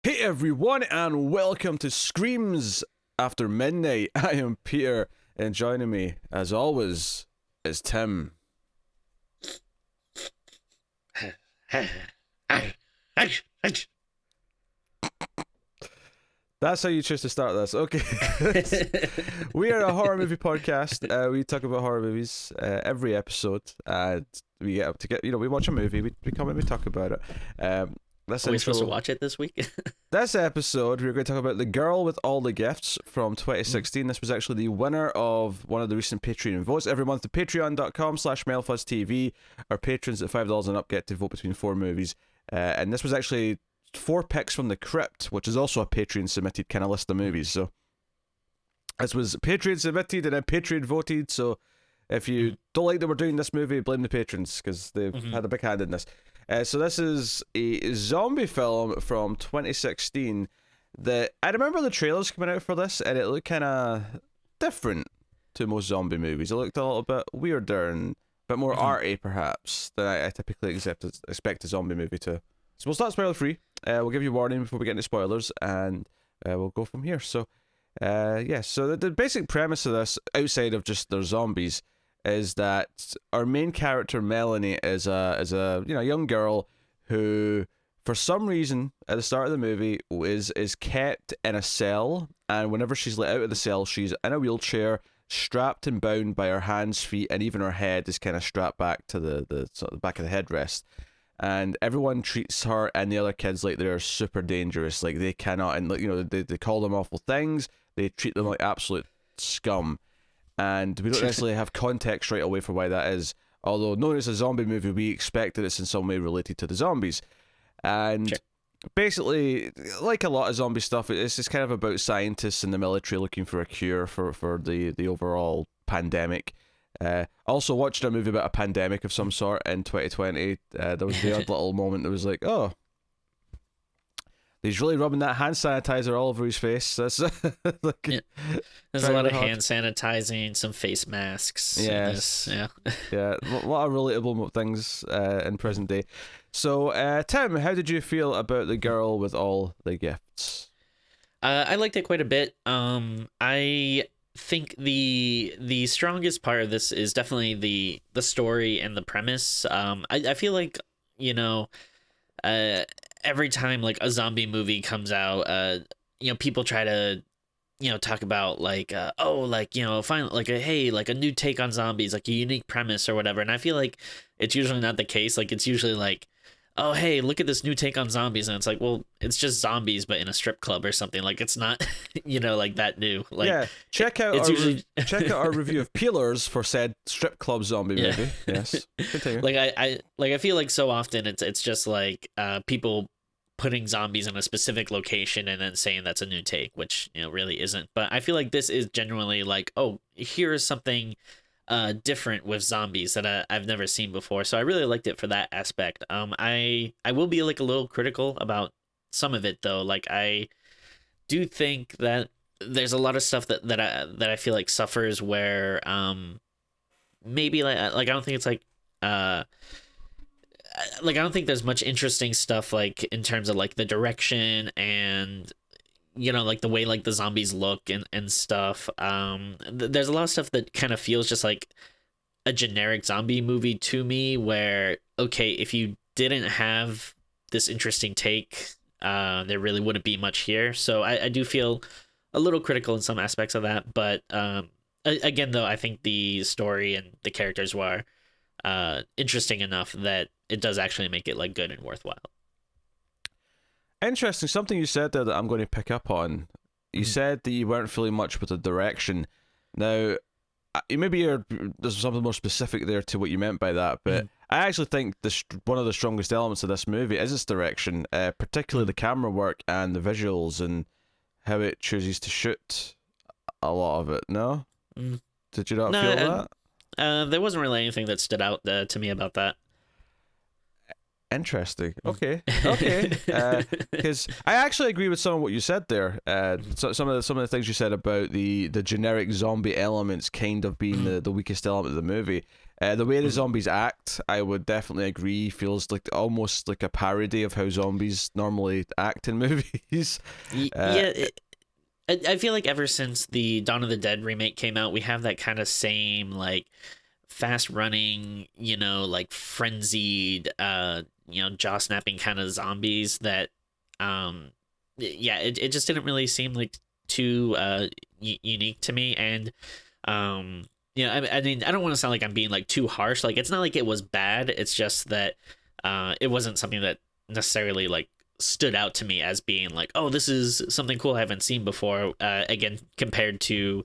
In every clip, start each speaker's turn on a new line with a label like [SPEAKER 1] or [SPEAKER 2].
[SPEAKER 1] Hey everyone, and welcome to Screams After Midnight. I am Peter, and joining me, as always, is Tim. That's how you choose to start this. Okay. We are a horror movie podcast. We talk about horror movies every episode, and we we watch a movie, we come and we talk about it.
[SPEAKER 2] Are we supposed to watch it this week?
[SPEAKER 1] This episode, we're going to talk about The Girl with All the Gifts from 2016. This was actually the winner of one of the recent Patreon votes. Every month to patreon.com/MailFuzzTV. Our patrons at $5 and up get to vote between four movies. And this was actually 4 picks from The Crypt, which is also a Patreon submitted kind of list of movies. So this was Patreon submitted and then Patreon voted. So if you don't like that we're doing this movie, blame the patrons because they've had a big hand in this. So this is a zombie film from 2016 that I remember the trailers coming out for this, and it looked kind of different to most zombie movies. It looked a little bit weirder and a bit more arty, perhaps, than I typically expect a zombie movie to. So we'll start spoiler free. We'll give you a warning before we get into spoilers, and we'll go from here. So, so the basic premise of this, outside of just their zombies, is that our main character Melanie is a young girl who, for some reason, at the start of the movie is kept in a cell, and whenever she's let out of the cell, she's in a wheelchair, strapped and bound by her hands, feet, and even her head is kind of strapped back to the sort of back of the headrest. And everyone treats her and the other kids like they're super dangerous, like they cannot, and they call them awful things. They treat them like absolute scum. And we don't necessarily have context right away for why that is. Although, knowing it's a zombie movie, we expect that it's in some way related to the zombies. And basically, like a lot of zombie stuff, it's just kind of about scientists in the military looking for a cure for the overall pandemic. Also watched a movie about a pandemic of some sort in 2020. There was the odd little moment that was like, oh, he's really rubbing that hand sanitizer all over his face. That's
[SPEAKER 2] there's a lot of hand sanitizing, some face masks.
[SPEAKER 1] Yes.
[SPEAKER 2] Yeah.
[SPEAKER 1] Yeah, a lot of relatable things in present day. So, Tim, how did you feel about The Girl with All the Gifts?
[SPEAKER 2] I liked it quite a bit. I think the strongest part of this is definitely the story and the premise. I feel like, every time like a zombie movie comes out, people try to, talk about like, find like a new take on zombies, like a unique premise or whatever. And I feel like it's usually not the case. Like it's usually like, oh, hey, look at this new take on zombies. And it's like, well, it's just zombies, but in a strip club or something. Like it's not, like that new. Like,
[SPEAKER 1] yeah, check out our review of Peelers for said strip club zombie movie. Yes, continue.
[SPEAKER 2] I feel like so often it's just like people putting zombies in a specific location and then saying that's a new take, which really isn't. But I feel like this is genuinely like, oh, here is something different with zombies that I've never seen before. So I really liked it for that aspect. I will be like a little critical about some of it though. Like I do think that there's a lot of stuff that I feel like suffers where maybe like I don't think it's like I don't think there's much interesting stuff like in terms of like the direction and like the way like the zombies look and stuff. There's a lot of stuff that kind of feels just like a generic zombie movie to me, where okay, if you didn't have this interesting take, there really wouldn't be much here. So I do feel a little critical in some aspects of that, but again though, I think the story and the characters were interesting enough that it does actually make it like good and worthwhile.
[SPEAKER 1] Interesting. Something you said there that I'm going to pick up on. You said that you weren't feeling much with the direction. Now, there's something more specific there to what you meant by that, but I actually think one of the strongest elements of this movie is its direction, particularly the camera work and the visuals and how it chooses to shoot a lot of it. No? Did you not feel that?
[SPEAKER 2] There wasn't really anything that stood out to me about that.
[SPEAKER 1] Interesting. Okay. Because I actually agree with some of what you said there. Some of the things you said about the generic zombie elements kind of being the weakest element of the movie. The way the zombies act, I would definitely agree, feels like almost like a parody of how zombies normally act in movies.
[SPEAKER 2] Yeah, I feel like ever since the Dawn of the Dead remake came out, we have that kind of same like fast running, like frenzied, jaw snapping kind of zombies that, yeah, it just didn't really seem like too unique to me. And I mean, I don't want to sound like I'm being like too harsh. Like, it's not like it was bad. It's just that it wasn't something that necessarily like stood out to me as being like, oh, this is something cool I haven't seen before. Again, compared to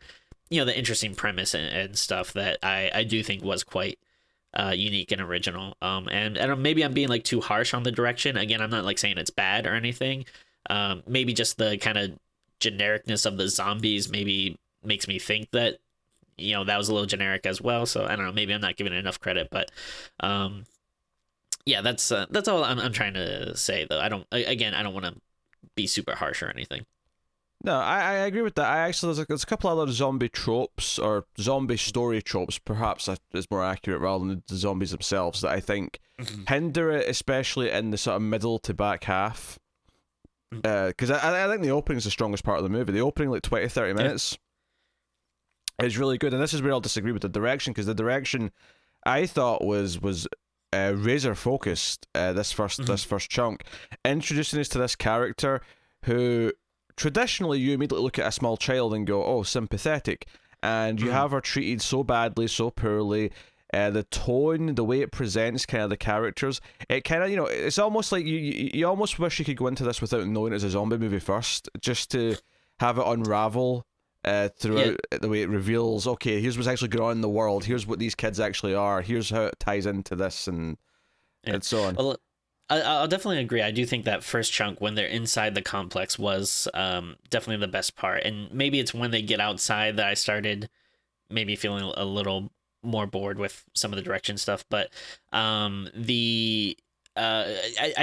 [SPEAKER 2] the interesting premise and stuff that I do think was quite unique and original. And I don't, maybe I'm being like too harsh on the direction. Again, I'm not like saying it's bad or anything. Maybe just the kind of genericness of the zombies maybe makes me think that that was a little generic as well. So I don't know, maybe I'm not giving it enough credit, but yeah, that's all I'm trying to say though. I don't want to be super harsh or anything.
[SPEAKER 1] No, I agree with that. I actually there's a couple other zombie tropes or zombie story tropes, perhaps that is more accurate rather than the zombies themselves, that I think hinder it, especially in the sort of middle to back half. Because I think the opening is the strongest part of the movie. The opening, like 20-30 minutes, is really good, and this is where I'll disagree with the direction, because the direction I thought was razor focused. This first chunk, introducing us to this character who traditionally you immediately look at a small child and go, oh, sympathetic, and you have her treated so badly, so poorly. The tone, the way it presents kind of the characters, it kind of, it's almost like you almost wish you could go into this without knowing it's a zombie movie first, just to have it unravel throughout the way it reveals, okay, here's what's actually going on in the world, here's what these kids actually are, here's how it ties into this, and so on.
[SPEAKER 2] Well, I'll definitely agree. I do think that first chunk when they're inside the complex was definitely the best part, and maybe it's when they get outside that I started maybe feeling a little more bored with some of the direction stuff. But I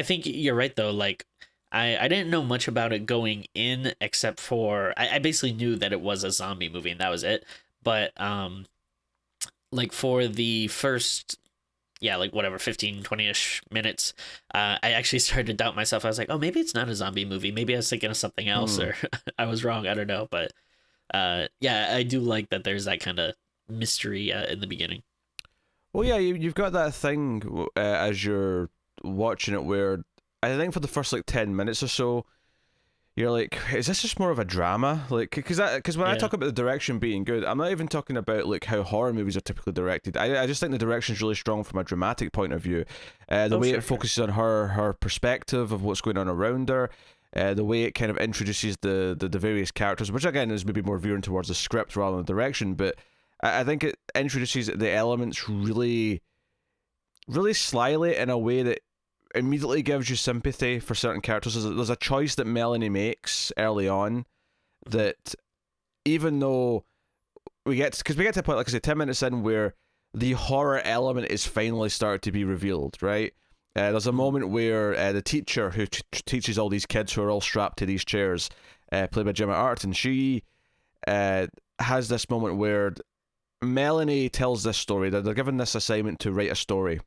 [SPEAKER 2] think you're right though. Like I didn't know much about it going in, except for I basically knew that it was a zombie movie and that was it. But like for the first 15 20ish minutes, I actually started to doubt myself. I was like, oh, maybe it's not a zombie movie, maybe I was thinking of something else, or I was wrong, I don't know. But yeah, I do like that there's that kind of mystery in the beginning.
[SPEAKER 1] Well, yeah, you've got that thing as you're watching it where I think for the first like 10 minutes or so you're like, is this just more of a drama? Like, because when I talk about the direction being good, I'm not even talking about like how horror movies are typically directed. I just think the direction is really strong from a dramatic point of view. The way it focuses on her perspective of what's going on around her, the way it kind of introduces the various characters, which again is maybe more veering towards the script rather than the direction, but I think it introduces the elements really, really slyly in a way that immediately gives you sympathy for certain characters. There's a choice that Melanie makes early on that, even though we get to a point, like I say, 10 minutes in, where the horror element is finally started to be revealed, right? There's a moment where the teacher who teaches all these kids who are all strapped to these chairs, played by Gemma Arterton, she has this moment where Melanie tells this story, that they're given this assignment to write a story.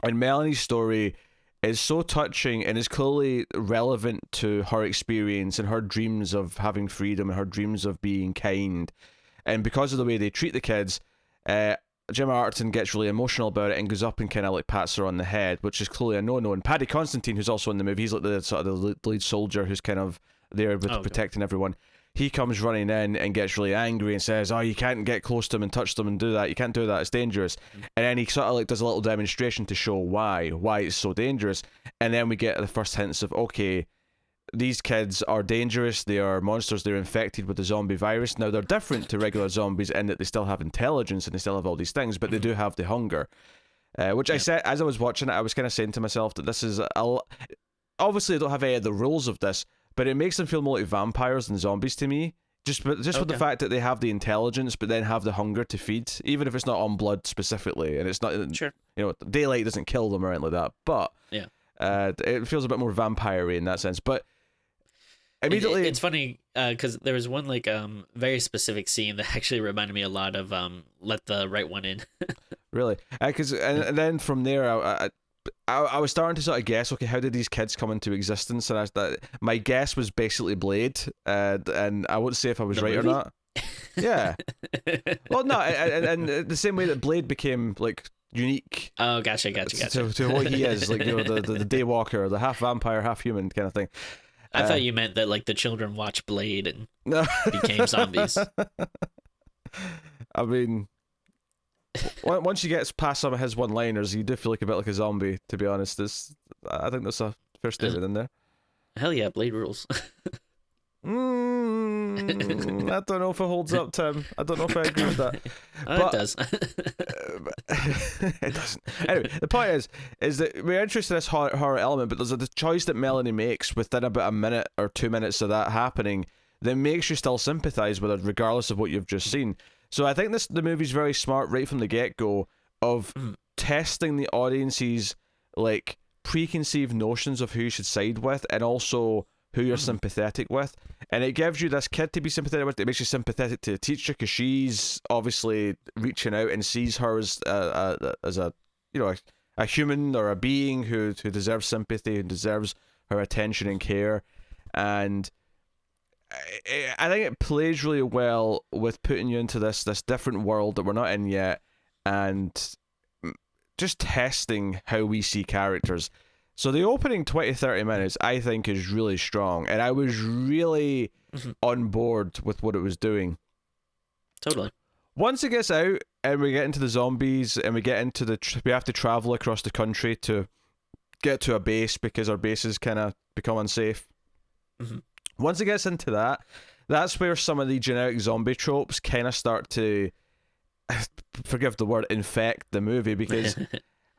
[SPEAKER 1] And Melanie's story is so touching and is clearly relevant to her experience and her dreams of having freedom and her dreams of being kind. And because of the way they treat the kids, Gemma Arterton gets really emotional about it and goes up and kind of like pats her on the head, which is clearly a no-no. And Paddy Considine, who's also in the movie, he's like the sort of the lead soldier who's kind of there with protecting everyone. He comes running in and gets really angry and says, oh, you can't get close to them and touch them and do that. You can't do that. It's dangerous. And then he sort of like does a little demonstration to show why it's so dangerous. And then we get the first hints of, okay, these kids are dangerous. They are monsters. They're infected with the zombie virus. Now, they're different to regular zombies in that they still have intelligence and they still have all these things, but they do have the hunger. Which I said, as I was watching it, I was kind of saying to myself that this is obviously I don't have any of the rules of this, but it makes them feel more like vampires than zombies to me. Just with the fact that they have the intelligence, but then have the hunger to feed, even if it's not on blood specifically, and it's not, daylight doesn't kill them or anything like that. But it feels a bit more vampire-y in that sense. But immediately.
[SPEAKER 2] It's funny because there was one like very specific scene that actually reminded me a lot of Let the Right One In.
[SPEAKER 1] Really, because and then from there, I was starting to sort of guess, okay, how did these kids come into existence? And my guess was basically Blade, and I won't say if I was right or not. Yeah. Well, no, and the same way that Blade became like unique.
[SPEAKER 2] Oh, gotcha.
[SPEAKER 1] To what he is, like, you know, the Daywalker, the half vampire, half human kind of thing.
[SPEAKER 2] I thought you meant that like the children watched Blade and became zombies.
[SPEAKER 1] I mean, once you get past some of his one-liners, you do feel like a bit like a zombie. To be honest, I think that's a fair statement in there.
[SPEAKER 2] Hell yeah, Blade rules.
[SPEAKER 1] I don't know if it holds up, Tim. I don't know if I agree with that.
[SPEAKER 2] It does.
[SPEAKER 1] It doesn't. Anyway, the point is that we're interested in this horror element, but there's the choice that Melanie makes within about a minute or 2 minutes of that happening that makes you still sympathise with her, regardless of what you've just seen. So I think the movie's very smart right from the get-go of testing the audience's like preconceived notions of who you should side with, and also who you're sympathetic with, and it gives you this kid to be sympathetic with. It makes you sympathetic to the teacher because she's obviously reaching out and sees her as a you know a human or a being who deserves sympathy and deserves her attention and care. And I think it plays really well with putting you into this different world that we're not in yet, and just testing how we see characters. So the opening 20-30 minutes, I think, is really strong, and I was really on board with what it was doing.
[SPEAKER 2] Totally.
[SPEAKER 1] Once it gets out, and we get into the zombies, and we get into we have to travel across the country to get to a base because our bases kind of become unsafe. Once it gets into that, that's where some of the generic zombie tropes kind of start to, forgive the word, infect the movie, because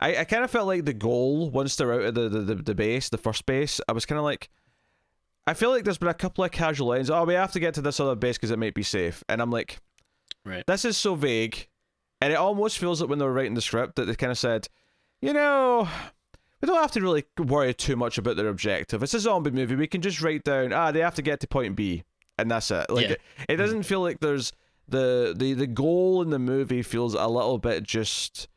[SPEAKER 1] I kind of felt like the goal, once they're out of the base, the first base, I was kind of like, I feel like there's been a couple of casual lines. Oh, we have to get to this other base because it might be safe. And I'm like,
[SPEAKER 2] right,
[SPEAKER 1] this is so vague. And it almost feels like when they were writing the script that they kind of said, you know, we don't have to really worry too much about their objective. It's a zombie movie. We can just write down, they have to get to point B. And that's it. Like, it doesn't feel like there's the goal in the movie feels a little bit just...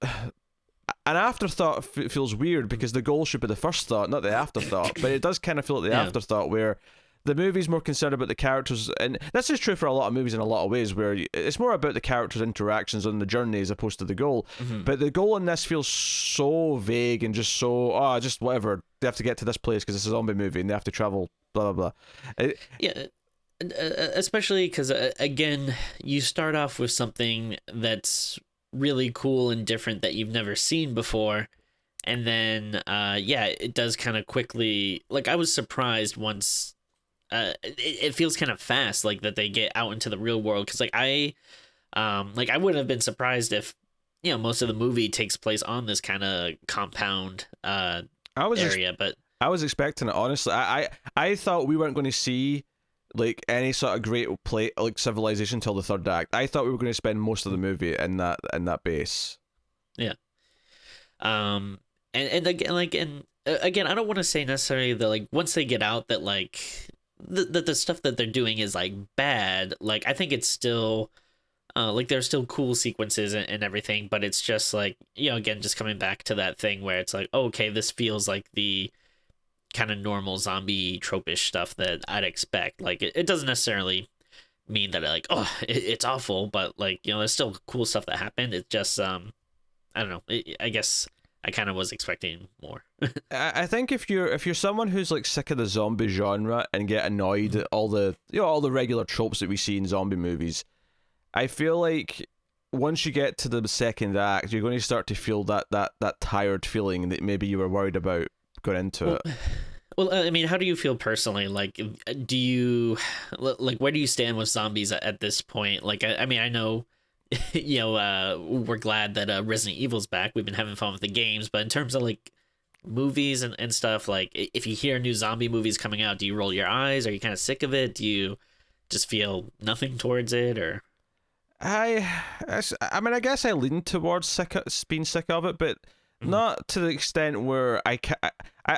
[SPEAKER 1] An afterthought feels weird because the goal should be the first thought, not the afterthought. But it does kind of feel like the afterthought, where the movie's more concerned about the characters, and this is true for a lot of movies in a lot of ways, where it's more about the characters' interactions on the journey as opposed to the goal. But the goal in this feels so vague and just so just whatever. They have to get to this place because it's a zombie movie and they have to travel. Blah blah blah.
[SPEAKER 2] Especially because again, you start off with something that's really cool and different that you've never seen before, and then it does kind of quickly, like, I was surprised once it feels kind of fast, like, that they get out into the real world, because I would have been surprised if, you know, most of the movie takes place on this kind of compound area. But
[SPEAKER 1] I was expecting it, honestly. I thought we weren't going to see like any sort of great civilization till the third act. I thought we were going to spend most of the movie in that base.
[SPEAKER 2] Yeah. And again, I don't want to say necessarily that, like, once they get out that, like, the stuff that they're doing is, like, bad. Like, I think it's still like, there's still cool sequences and everything, but it's just like, you know, again, just coming back to that thing where it's like, oh, okay, this feels like the kind of normal zombie trope-ish stuff that I'd expect. Like, it doesn't necessarily mean that, like, it's awful, but, like, you know, there's still cool stuff that happened. It's just I don't know, I guess I kind of was expecting more.
[SPEAKER 1] I think if you're someone who's, like, sick of the zombie genre and get annoyed at all the regular tropes that we see in zombie movies, I feel like once you get to the second act, you're going to start to feel that tired feeling that maybe you were worried about going into it.
[SPEAKER 2] Well, I mean, how do you feel personally? Like, do you, like, where do you stand with zombies at this point? Like, I mean, I know, you know, we're glad that Resident Evil's back. We've been having fun with the games, but in terms of, like, movies and stuff, like, if you hear new zombie movies coming out, do you roll your eyes? Are you kind of sick of it? Do you just feel nothing towards it, or? I
[SPEAKER 1] mean, I guess I lean towards being sick of it, but not to the extent where I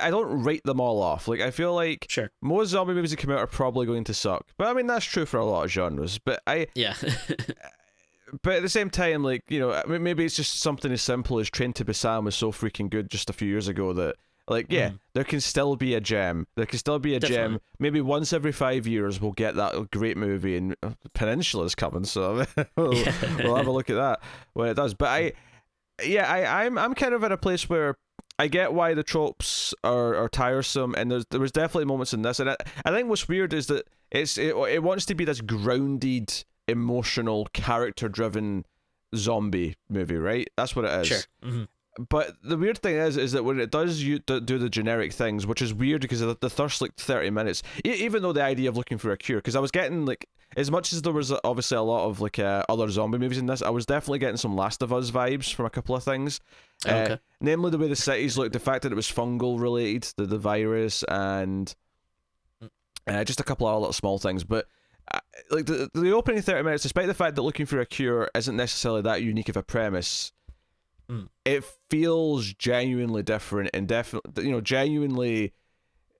[SPEAKER 1] don't rate them all off. Like, I feel like
[SPEAKER 2] Sure.
[SPEAKER 1] most zombie movies that come out are probably going to suck. But I mean, that's true for a lot of genres. But
[SPEAKER 2] Yeah.
[SPEAKER 1] but at the same time, like, you know, maybe it's just something as simple as Train to Busan was so freaking good just a few years ago that, like, yeah, there can still be a gem. There can still be a
[SPEAKER 2] Definitely.
[SPEAKER 1] gem. Maybe once every 5 years we'll get that great movie, and Peninsula's coming, so we'll have a look at that when it does. But I'm kind of at a place where I get why the tropes are tiresome, and there was definitely moments in this, and I think what's weird is that it wants to be this grounded, emotional, character-driven zombie movie, right? That's what it is.
[SPEAKER 2] Sure. Mm-hmm.
[SPEAKER 1] But the weird thing is that when it does do the generic things, which is weird because the first like 30 minutes, even though the idea of looking for a cure, because I was getting like, as much as there was obviously a lot of like other zombie movies in this, I was definitely getting some Last of Us vibes from a couple of things.
[SPEAKER 2] Okay.
[SPEAKER 1] Namely the way the cities looked, the fact that it was fungal related, the virus, and just a couple of other small things. But like the opening 30 minutes, despite the fact that looking for a cure isn't necessarily that unique of a premise, it feels genuinely different and definitely, you know, genuinely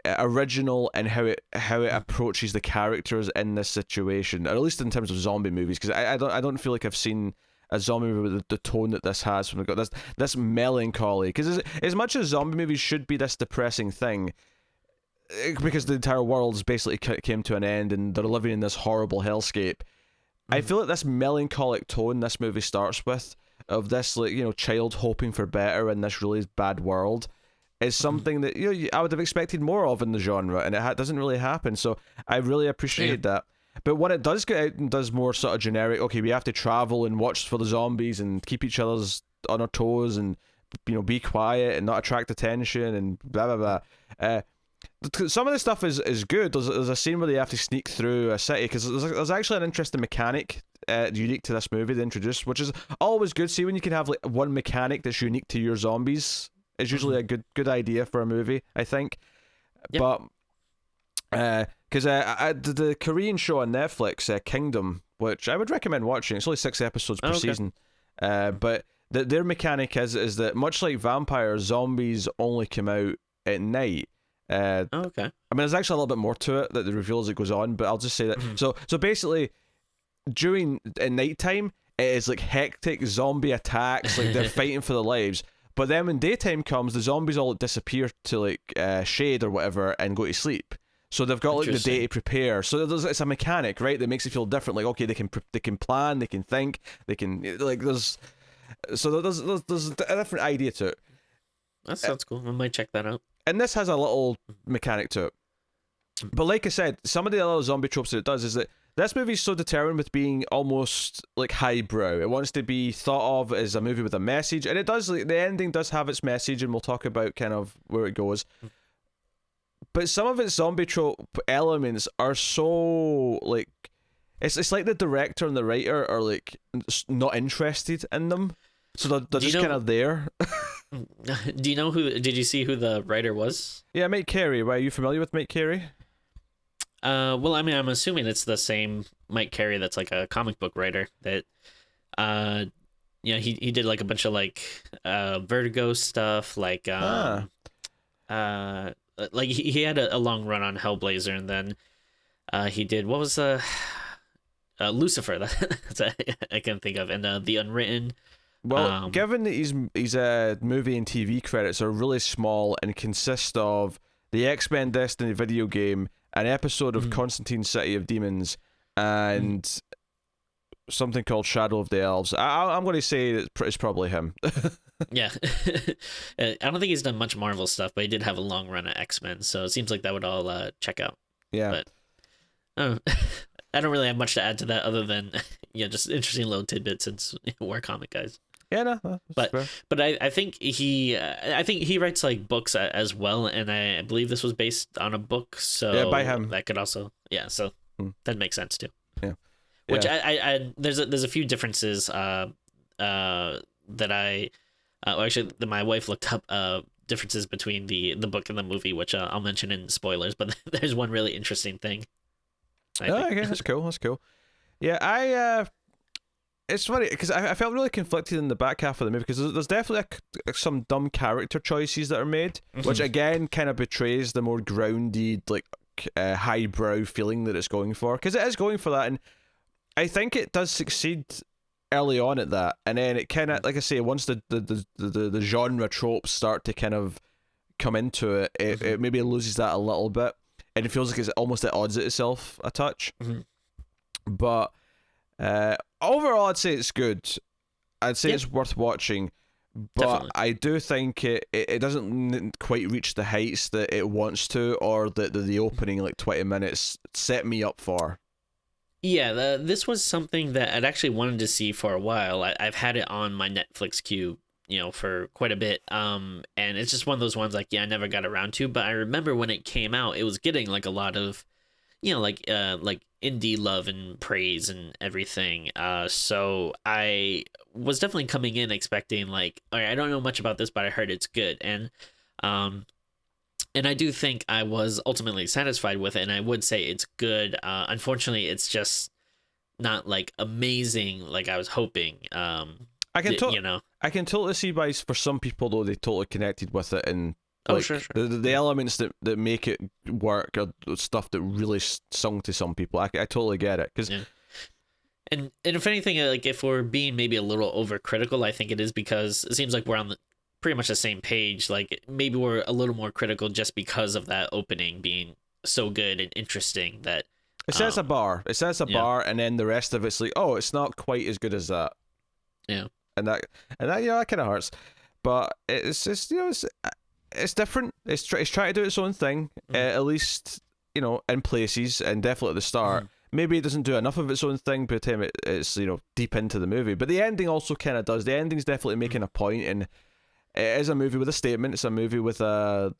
[SPEAKER 1] original in how it approaches the characters in this situation, or at least in terms of zombie movies. Because I don't feel like I've seen a zombie movie with the tone that this has. When we've got this melancholy, because as much as zombie movies should be this depressing thing, because the entire world's basically came to an end and they're living in this horrible hellscape. I feel like this melancholic tone this movie starts with, of this, like, you know, child hoping for better in this really bad world, is something that, you know, I would have expected more of in the genre, and it doesn't really happen. So I really appreciate that. But when it does get out and does more sort of generic, okay, we have to travel and watch for the zombies and keep each other's on our toes and, you know, be quiet and not attract attention and blah blah blah. Some of the stuff is good. There's a scene where they have to sneak through a city, because there's actually an interesting mechanic unique to this movie they introduced, which is always good. See, when you can have like one mechanic that's unique to your zombies, is usually a good idea for a movie, I think. Yep. But because the Korean show on Netflix, Kingdom, which I would recommend watching, it's only 6 episodes per season, but their mechanic is that, much like vampires, zombies only come out at night. I mean, there's actually a little bit more to it that they reveal as it goes on, but I'll just say that. So basically, during at nighttime, it is like hectic zombie attacks, like they're fighting for their lives. But then when daytime comes, the zombies all disappear to like shade or whatever and go to sleep. So they've got like the day to prepare. So it's a mechanic, right, that makes it feel different. Like, okay, they can plan, they can think, they can, like, there's a different idea to it.
[SPEAKER 2] That sounds cool. I might check that out.
[SPEAKER 1] And this has a little mechanic to it. But like I said, some of the other zombie tropes that it does is that this movie's so determined with being almost like highbrow. It wants to be thought of as a movie with a message, and it does. Like, the ending does have its message, and we'll talk about kind of where it goes. But some of its zombie trope elements are so like, it's like the director and the writer are like not interested in them, so they're just kind of there.
[SPEAKER 2] Do you know did you see who the writer was?
[SPEAKER 1] Yeah, Mike Carey. Are you familiar with Mike Carey?
[SPEAKER 2] Well, I mean, I'm assuming it's the same Mike Carey that's like a comic book writer that, you know, he did like a bunch of like Vertigo stuff, like like he had a long run on Hellblazer, and then he did, what was Lucifer, that's I can think of, and The Unwritten.
[SPEAKER 1] Well, given that his movie and TV credits are really small and consist of the X-Men Destiny video game, an episode of Considine City of Demons, and something called Shadow of the Elves, I'm going to say it's probably him.
[SPEAKER 2] Yeah. I don't think he's done much Marvel stuff, but he did have a long run at X-Men, so it seems like that would all check out.
[SPEAKER 1] Yeah.
[SPEAKER 2] But I don't really have much to add to that other than, you know, just interesting little tidbits since we're comic guys.
[SPEAKER 1] Yeah, no,
[SPEAKER 2] but I think he writes like books as well, and I believe this was based on a book, so
[SPEAKER 1] yeah, by him.
[SPEAKER 2] That could also so that makes sense too.
[SPEAKER 1] Yeah,
[SPEAKER 2] which I there's a few differences that my wife looked up differences between the book and the movie, which I'll mention in spoilers, but there's one really interesting thing.
[SPEAKER 1] Okay, that's cool. Yeah, it's funny because I felt really conflicted in the back half of the movie because there's definitely some dumb character choices that are made, which again kind of betrays the more grounded, like highbrow feeling that it's going for, because it is going for that, and I think it does succeed early on at that, and then it kind of, like I say, once the genre tropes start to kind of come into it, it maybe loses that a little bit, and it feels like it's almost at odds with itself a touch. But overall, I'd say it's good. I'd say it's worth watching, but definitely. I do think it doesn't quite reach the heights that it wants to, or that the opening like 20 minutes set me up for.
[SPEAKER 2] Yeah, this was something that I'd actually wanted to see for a while. I've had it on my Netflix queue, for quite a bit. And it's just one of those ones like, I never got around to. But I remember when it came out, it was getting like a lot of, like indie love and praise and everything. So I was definitely coming in expecting like, all right, I don't know much about this, but I heard it's good. And I do think I was ultimately satisfied with it, and I would say it's good. Unfortunately, it's just not like amazing like I was hoping.
[SPEAKER 1] I can totally see why for some people though they totally connected with it, and like,
[SPEAKER 2] sure.
[SPEAKER 1] The elements that make it work are stuff that really sung to some people. I totally get it, because.
[SPEAKER 2] Yeah. And if anything, like if we're being maybe a little overcritical, I think it is because it seems like we're on pretty much the same page. Like maybe we're a little more critical just because of that opening being so good and interesting that
[SPEAKER 1] it sets a bar. It sets a bar, and then the rest of it's like, oh, it's not quite as good as that.
[SPEAKER 2] Yeah,
[SPEAKER 1] and that that kind of hurts. But it's just it's different. It's trying to do its own thing, at least in places, and definitely at the start. Maybe it doesn't do enough of its own thing by the time it's deep into the movie. But the ending also kind of does. The ending's definitely making a point, and it is a movie with a statement. It's a movie with a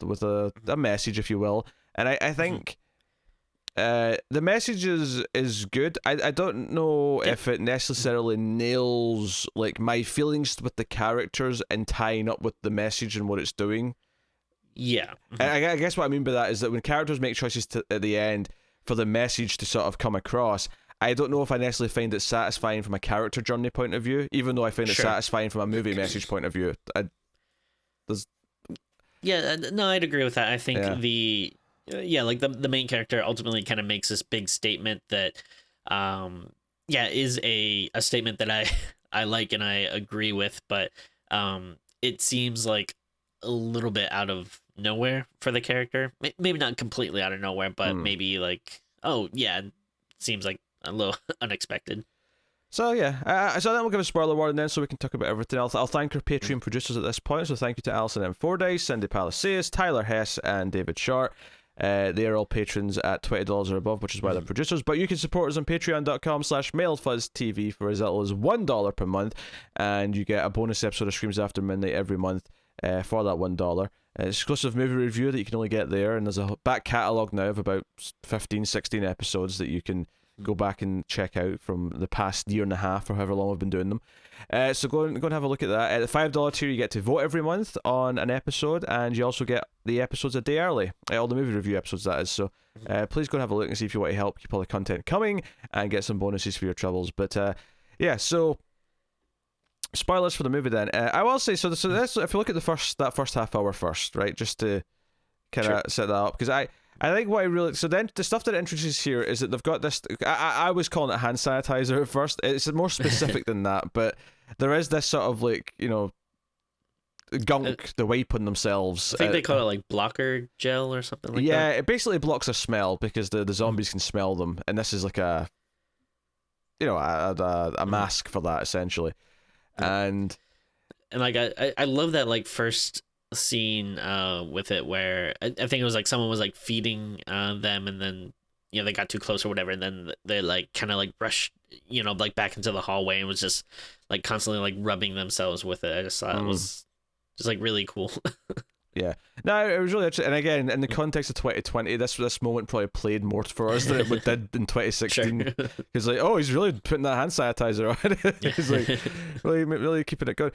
[SPEAKER 1] message, if you will. And I think the message is good. I don't know if it necessarily nails like my feelings with the characters and tying up with the message and what it's doing.
[SPEAKER 2] Yeah.
[SPEAKER 1] I guess what I mean by that is that when characters make choices at the end for the message to sort of come across, I don't know if I necessarily find it satisfying from a character journey point of view, even though I find it satisfying from a movie message point of view.
[SPEAKER 2] No, I'd agree with that. I think like the main character ultimately kind of makes this big statement that is a statement that I like and I agree with, but it seems like a little bit out of nowhere for the character. Maybe not completely out of nowhere, but maybe like, it seems like a little unexpected.
[SPEAKER 1] So yeah, so then we'll give a spoiler warning then, so we can talk about everything else. I'll thank our Patreon producers at this point. So thank you to Alison M. Fordyce, Cindy Palacios, Tyler Hess, and David Short. They are all patrons at $20 or above, which is why they're producers. But you can support us on patreon.com/MailFuzzTV for as little as $1 per month, and you get a bonus episode of Screams After Midnight every month for that $1. Exclusive movie review that you can only get there, and there's a back catalogue now of about 15-16 episodes that you can go back and check out from the past year and a half or however long we've been doing them. So go and have a look at that. At the $5 tier, you get to vote every month on an episode, and you also get the episodes a day early. All the movie review episodes, that is. So please go and have a look and see if you want to help keep all the content coming and get some bonuses for your troubles. But so spoilers for the movie then. I will say, so this, if you look at that first half hour first, right, just to kind of set that up, because I think what I really... So then the stuff that it introduces here is that they've got this... I was calling it hand sanitizer at first. It's more specific than that, but there is this sort of like, gunk they wipe on themselves.
[SPEAKER 2] I think they call it like blocker gel or something like that.
[SPEAKER 1] Yeah, it basically blocks their smell because the zombies can smell them, and this is like a mask for that, essentially. And
[SPEAKER 2] like I love that like first scene with it where I think it was like someone was like feeding them, and then they got too close or whatever, and then they like kind of like rushed like back into the hallway and was just like constantly like rubbing themselves with it. I just thought it was just like really cool.
[SPEAKER 1] Yeah, no, it was really interesting. And again, in the context of 2020, this moment probably played more for us than it did in 2016. Because like, oh, he's really putting that hand sanitizer on. He's like really keeping it good.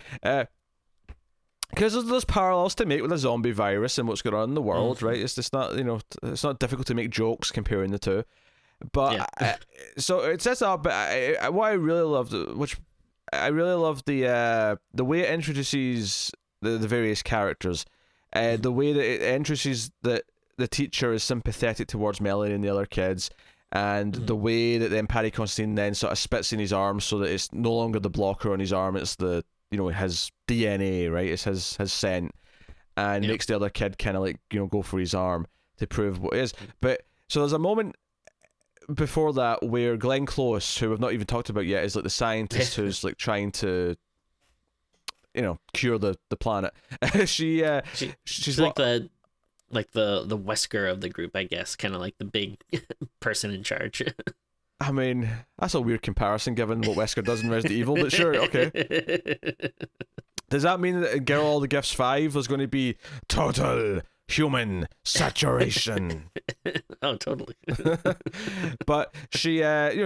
[SPEAKER 1] Because there's parallels to make with the zombie virus and what's going on in the world, right? It's just not, it's not difficult to make jokes comparing the two. But so it sets up. But what I really loved, which I really love the way it introduces the various characters, the way that it introduces that the teacher is sympathetic towards Melanie and the other kids, and the way that then Paddy Considine then sort of spits in his arm so that it's no longer the blocker on his arm, it's the, his DNA, right? It's his scent, and makes the other kid kind of like, go for his arm to prove what it is. But so there's a moment before that where Glenn Close, who we've not even talked about yet, is like the scientist who's like trying to, cure the planet. She's
[SPEAKER 2] like the Wesker of the group, I guess, kind of like the big person in charge.
[SPEAKER 1] I mean, that's a weird comparison given what Wesker does in Resident Evil, but sure, okay. Does that mean that in Get All the Gifts 5 there's going to be total human saturation?
[SPEAKER 2] Oh, totally.
[SPEAKER 1] But she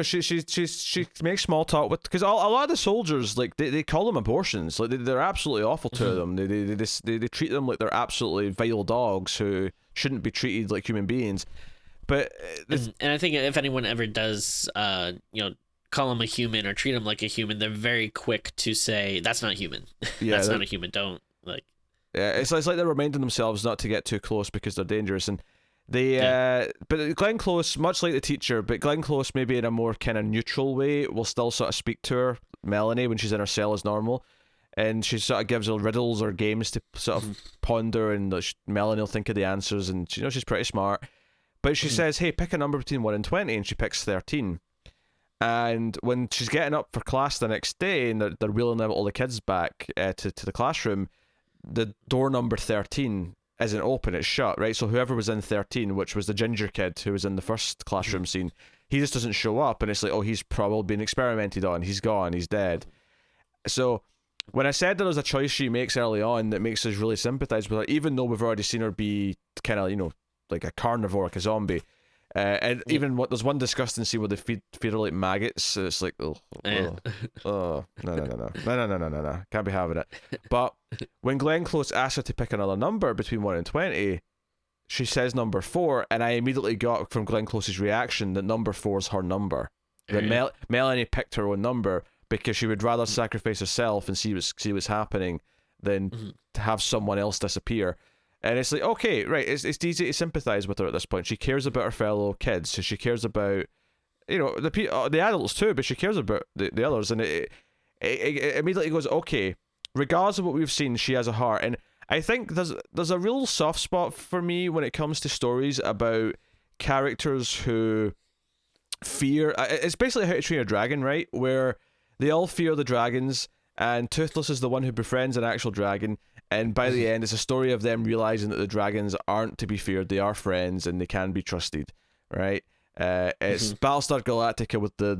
[SPEAKER 1] she makes small talk with, because a lot of the soldiers, like they call them abortions, like they're absolutely awful to them. They treat them like they're absolutely vile dogs who shouldn't be treated like human beings. But
[SPEAKER 2] and I think if anyone ever does call him a human or treat him like a human, they're very quick to say that's not human. That's not a human. Don't like.
[SPEAKER 1] Yeah, it's like they're reminding themselves not to get too close because they're dangerous. And but Glenn Close, much like the teacher, but Glenn Close maybe in a more kind of neutral way will still sort of speak to her, Melanie, when she's in her cell as normal, and she sort of gives her riddles or games to sort of ponder, and Melanie will think of the answers, and she's pretty smart. But she says, hey, pick a number between 1 and 20, and she picks 13. And when she's getting up for class the next day, and they're wheeling out all the kids back to the classroom, the door number 13 isn't open, it's shut, right? So whoever was in 13, which was the ginger kid who was in the first classroom scene, he just doesn't show up, and it's like, oh, he's probably been experimented on, he's gone, he's dead. So when I said there was a choice she makes early on that makes us really sympathize with her, even though we've already seen her be kind of, like a carnivore, like a zombie. And even there's one disgusting scene where they feed her like maggots. So it's like, no, can't be having it. But when Glenn Close asks her to pick another number between 1 and 20, she says number 4, and I immediately got from Glenn Close's reaction that number 4 is her number. That Melanie picked her own number because she would rather sacrifice herself and see what's happening than to have someone else disappear. And it's like, okay, right, it's easy to sympathize with her at this point. She cares about her fellow kids, so she cares about, the adults too, but she cares about the others. And it immediately goes, okay, regardless of what we've seen, she has a heart. And I think there's a real soft spot for me when it comes to stories about characters who fear. It's basically How to Train Your Dragon, right? Where they all fear the dragons, and Toothless is the one who befriends an actual dragon. And by the end, it's a story of them realizing that the dragons aren't to be feared; they are friends, and they can be trusted. Right? It's Battlestar Galactica with the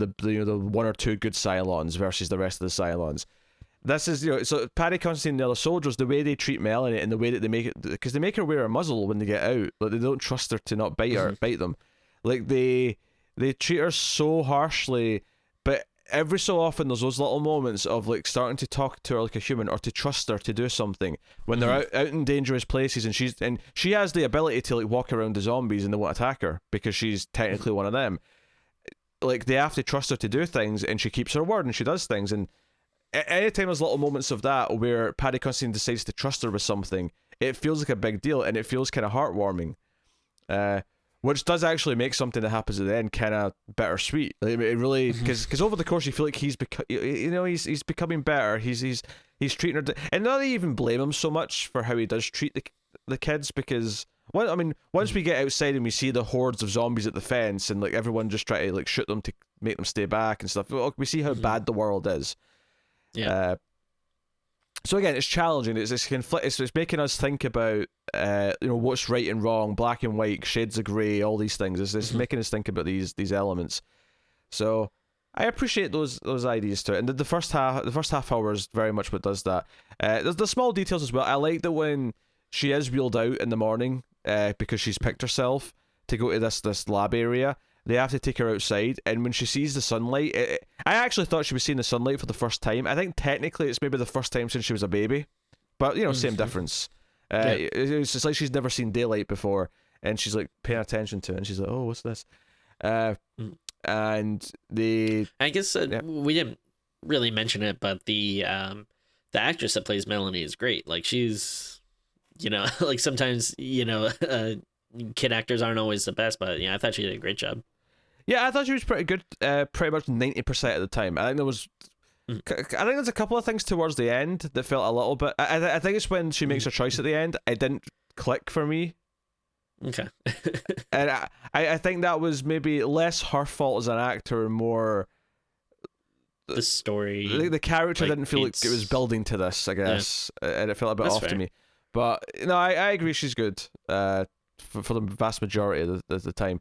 [SPEAKER 1] 1 or 2 good Cylons versus the rest of the Cylons. This is so Paddy Considine and the other soldiers, the way they treat Melanie and the way that they make it, because they make her wear a muzzle when they get out. Like they don't trust her to not bite them. Like they treat her so harshly, but every so often there's those little moments of like starting to talk to her like a human or to trust her to do something when they're out in dangerous places, and she has the ability to like walk around the zombies and they won't attack her because she's technically one of them. Like they have to trust her to do things, and she keeps her word and she does things. And anytime there's little moments of that where Paddy Considine decides to trust her with something, it feels like a big deal and it feels kind of heartwarming. Which does actually make something that happens at the end kind of bittersweet. Like, it really, because over the course you feel like he's becoming better. He's treating her, and not even blame him so much for how he does treat the kids, because once we get outside and we see the hordes of zombies at the fence and like everyone just try to like shoot them to make them stay back and stuff, we see how bad the world is.
[SPEAKER 2] Yeah.
[SPEAKER 1] So again, it's challenging. It's making us think about what's right and wrong, black and white, shades of grey, all these things. It's making us think about these elements. So I appreciate those ideas to it. And the first half hour is very much what does that. There's the small details as well. I like that when she is wheeled out in the morning because she's picked herself to go to this lab area. They have to take her outside, and when she sees the sunlight, I actually thought she was seeing the sunlight for the first time. I think technically it's maybe the first time since she was a baby, but same difference. It's just like she's never seen daylight before, and she's like paying attention to it, and she's like, "Oh, what's this?" And
[SPEAKER 2] I guess we didn't really mention it, but the actress that plays Melanie is great. Like she's, like sometimes kid actors aren't always the best, but yeah, I thought she did a great job.
[SPEAKER 1] Yeah, I thought she was pretty good. Pretty much 90% of the time. I think there was. I think there's a couple of things towards the end that felt a little bit. I think it's when she makes her choice at the end. It didn't click for me.
[SPEAKER 2] Okay.
[SPEAKER 1] And I think that was maybe less her fault as an actor and more
[SPEAKER 2] the story.
[SPEAKER 1] The character didn't feel like it was building to this, I guess, and it felt a bit off to me. But no, I agree she's good for the vast majority of the time.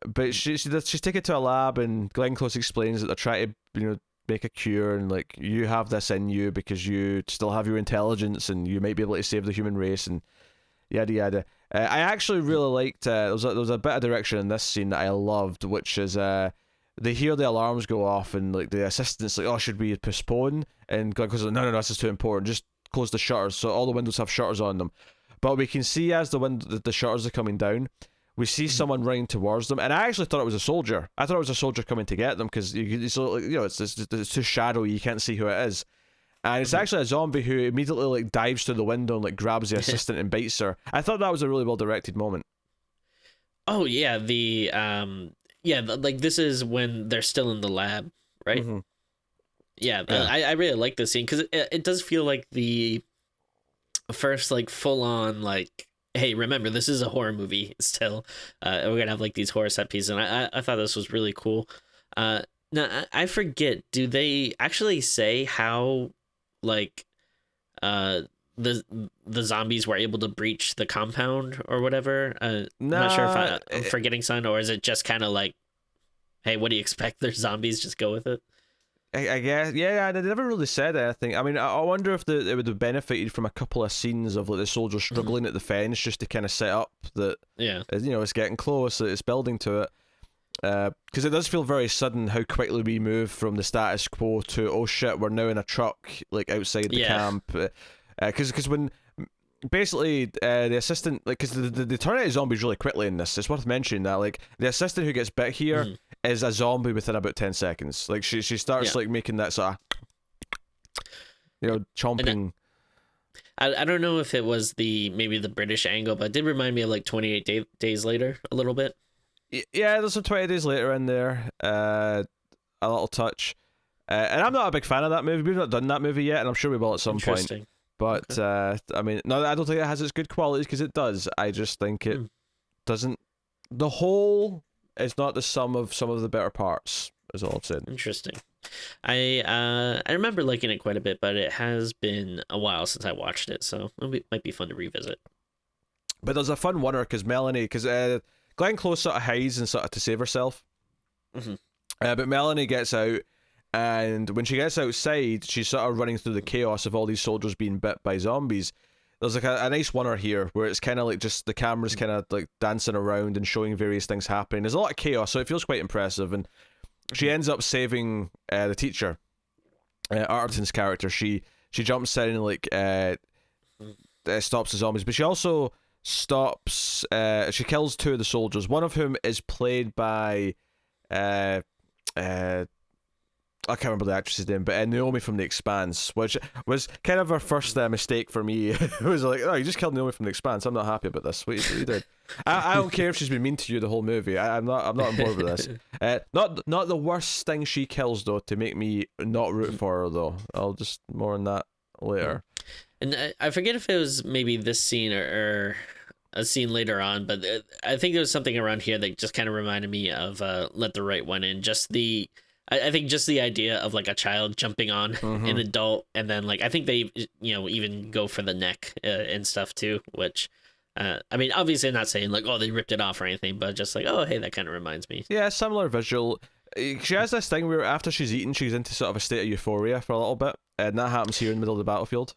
[SPEAKER 1] But she's taken to a lab, and Glenn Close explains that they're trying to make a cure, and like you have this in you because you still have your intelligence, and you might be able to save the human race, and yada yada. I actually really liked there was a bit of direction in this scene that I loved, which is they hear the alarms go off, and like the assistant's like, oh, should we postpone? And Glenn goes, no, this is too important, just close the shutters. So all the windows have shutters on them, but we can see as the shutters are coming down, we see someone running towards them, and I actually thought it was a soldier. I thought it was a soldier coming to get them, because it's too shadowy, you can't see who it is. And it's actually a zombie who immediately like dives through the window and like grabs the assistant and bites her. I thought that was a really well directed moment.
[SPEAKER 2] Oh yeah, like this is when they're still in the lab, right?
[SPEAKER 1] Mm-hmm.
[SPEAKER 2] Yeah. I really like this scene because it does feel like the first like full on like, hey, remember this is a horror movie still. We're gonna have like these horror set pieces, and I thought this was really cool. Now I forget, do they actually say how like the zombies were able to breach the compound or whatever? I'm not sure if I'm forgetting something, or is it just kind of like, hey, what do you expect? They're zombies, just go with it.
[SPEAKER 1] I guess, yeah, they never really said anything. I mean, I wonder if it would have benefited from a couple of scenes of like the soldiers struggling at the fence, just to kind of set up that, it's getting close, that it's building to it. Because it does feel very sudden how quickly we move from the status quo to, oh shit, we're now in a truck like outside the camp. Because when basically the assistant, like, because they turn into zombies really quickly in this. It's worth mentioning that like the assistant who gets bit here is a zombie within about 10 seconds. Like she starts like making that sort of chomping.
[SPEAKER 2] I don't know if it was maybe the British angle, but it did remind me of like 28 Days Later a little bit.
[SPEAKER 1] Yeah, there's some 20 Days Later in there, a little touch. And I'm not a big fan of that movie. We've not done that movie yet, and I'm sure we will at some point. But, I mean, no, I don't think it has its good qualities, because it does. I just think it doesn't... The whole is not the sum of some of the better parts, is all I'm saying.
[SPEAKER 2] Interesting. I remember liking it quite a bit, but it has been a while since I watched it, so it might be fun to revisit.
[SPEAKER 1] But there's a fun one because Melanie... Because Glenn Close sort of hides and sort of to save herself. But Melanie gets out, and when she gets outside, she's sort of running through the chaos of all these soldiers being bit by zombies. There's like a nice one here where it's kind of like just the camera's kind of like dancing around and showing various things happening. There's a lot of chaos, so it feels quite impressive. And she ends up saving the teacher, Arterton's character. She jumps in and like stops the zombies, but she also stops. She kills two of the soldiers, one of whom is played by I can't remember the actress's name, but Naomi from The Expanse, which was kind of her first mistake for me. It was like, oh, you just killed Naomi from The Expanse. I'm not happy about this. What you did. I don't care if she's been mean to you the whole movie. I'm not on board with this. Not the worst thing she kills though to make me not root for her though. I'll just more on that later.
[SPEAKER 2] And I forget if it was maybe this scene or a scene later on, but I think there was something around here that just kind of reminded me of Let the Right One In. I think just the idea of like a child jumping on an adult, and then like I think they even go for the neck and stuff too, which I mean obviously I'm not saying like, oh, they ripped it off or anything, but just like, oh, hey, that kind of reminds me.
[SPEAKER 1] Yeah, similar visual. She has this thing where after she's eaten, she's into sort of a state of euphoria for a little bit, and that happens here in the middle of the battlefield.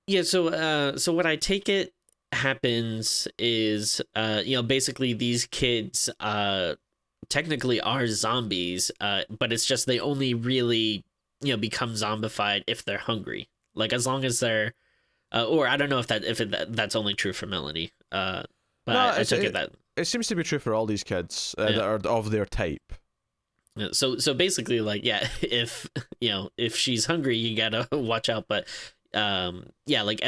[SPEAKER 1] Yeah,
[SPEAKER 2] so what I take it happens is basically these kids technically are zombies, but it's just they only really become zombified if they're hungry. Like as long as they're or I don't know if that's only true for Melanie, but no, I took it that
[SPEAKER 1] it seems to be true for all these kids that are of their type.
[SPEAKER 2] So basically, like, yeah, if if she's hungry, you gotta watch out. But yeah, like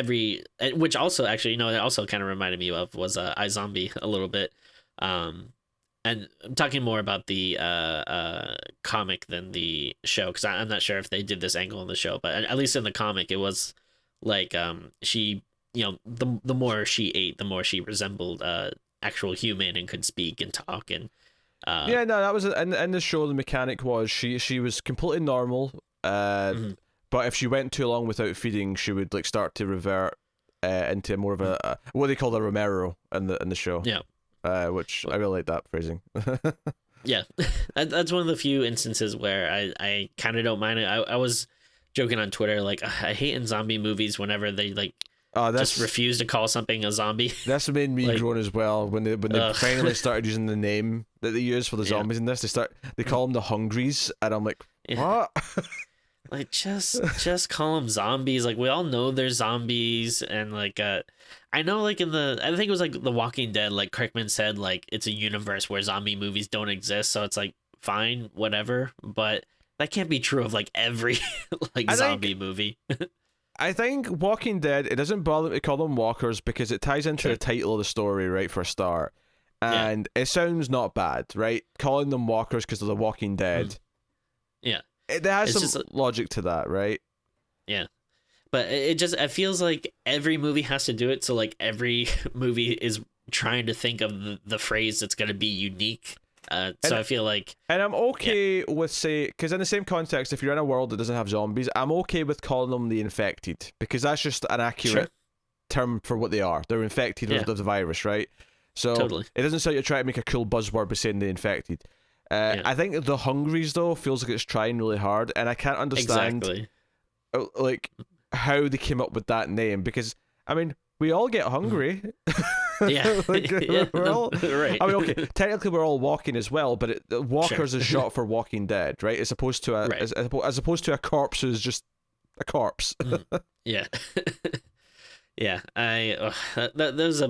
[SPEAKER 2] which also actually, it also kind of reminded me of was iZombie a little bit. And I'm talking more about the comic than the show, because I'm not sure if they did this angle in the show, but at least in the comic, it was like she, the more she ate, the more she resembled actual human and could speak and talk and.
[SPEAKER 1] Yeah, no, that was in the show. The mechanic was she was completely normal, but if she went too long without feeding, she would like start to revert into more of a what they call a Romero in the show.
[SPEAKER 2] Yeah.
[SPEAKER 1] Which I really like that phrasing.
[SPEAKER 2] Yeah, that's one of the few instances where I kind of don't mind it. I was joking on Twitter, like, I hate in zombie movies whenever they like just refuse to call something a zombie.
[SPEAKER 1] That's made me
[SPEAKER 2] like,
[SPEAKER 1] groan as well. When they finally started using the name that they use for the zombies in this, they call them the Hungries, and I'm like, what?
[SPEAKER 2] Like, just call them zombies. Like, we all know they're zombies, and like I know, like, I think it was like The Walking Dead, like Kirkman said, like, it's a universe where zombie movies don't exist, so it's like fine, whatever. But that can't be true of like every like zombie movie.
[SPEAKER 1] I think Walking Dead, it doesn't bother me to call them walkers because it ties into the title of the story, right, for a start. And it sounds not bad, right? Calling them walkers because of The Walking Dead.
[SPEAKER 2] Yeah.
[SPEAKER 1] There has some logic to that, right?
[SPEAKER 2] Yeah. But it feels like every movie has to do it, so like every movie is trying to think of the phrase that's going to be unique. So I feel like...
[SPEAKER 1] And I'm okay with, say... Because in the same context, if you're in a world that doesn't have zombies, I'm okay with calling them the infected. Because that's just an accurate term for what they are. They're infected with the virus, right? So it doesn't sound like you're trying to make a cool buzzword by saying the infected. I think the Hungries, though, feels like it's trying really hard. And I can't understand like how they came up with that name. Because, I mean, we all get hungry.
[SPEAKER 2] Yeah.
[SPEAKER 1] We're all,
[SPEAKER 2] right.
[SPEAKER 1] I mean, okay, technically we're all walking as well, but walkers is short for Walking Dead, right? As opposed to as opposed to a corpse who's just a corpse.
[SPEAKER 2] Yeah. Yeah, there's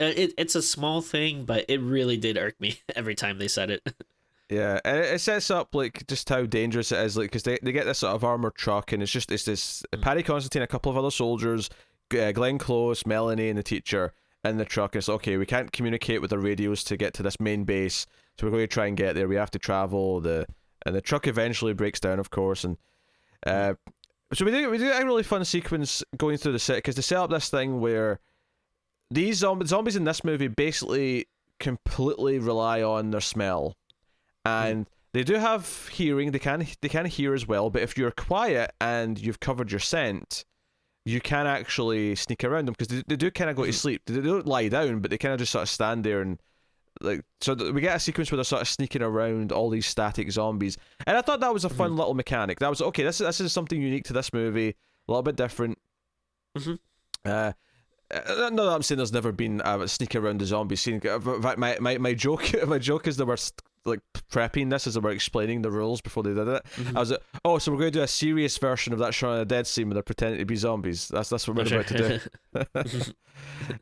[SPEAKER 2] it's a small thing, but it really did irk me every time they said it.
[SPEAKER 1] Yeah, and it sets up like just how dangerous it is, like because they get this sort of armored truck, and it's this Paddy, Considine, a couple of other soldiers, Glenn Close, Melanie, and the teacher in the truck. It's okay, we can't communicate with the radios to get to this main base, so we're going to try and get there. We have to travel. And the truck eventually breaks down, of course, and so we do a really fun sequence going through the set because they set up this thing where these zombies in this movie basically completely rely on their smell, and they do have hearing. They can hear as well, but if you're quiet and you've covered your scent, you can actually sneak around them because they do kind of go to sleep. They don't lie down, but they kind of just sort of stand there and like. So we get a sequence where they're sort of sneaking around all these static zombies, and I thought that was a fun little mechanic. That was okay. This is something unique to this movie, a little bit different. Not that I'm saying there's never been a sneak around the zombie scene. My joke is they were like prepping this as they were explaining the rules before they did it. I was like, oh, so we're going to do a serious version of that Shaun of the Dead scene where they're pretending to be zombies. That's what we're about to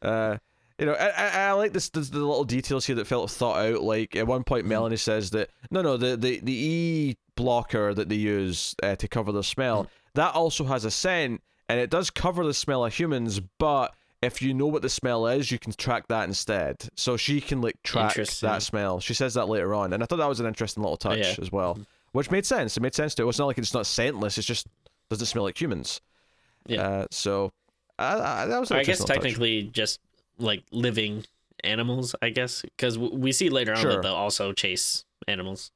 [SPEAKER 1] do. You know, I like the little details here that felt thought out. Like at one point, Melanie says that the E blocker that they use to cover the smell that also has a scent, and it does cover the smell of humans, but if you know what the smell is, you can track that instead. So she can like track that smell. She says that later on, and I thought that was an interesting little touch as well, which made sense. It made sense to it. It's not like it's not scentless. It's just doesn't smell like humans. Yeah. So that was.
[SPEAKER 2] I guess technically just like living animals. I guess because we see later on that they'll also chase animals.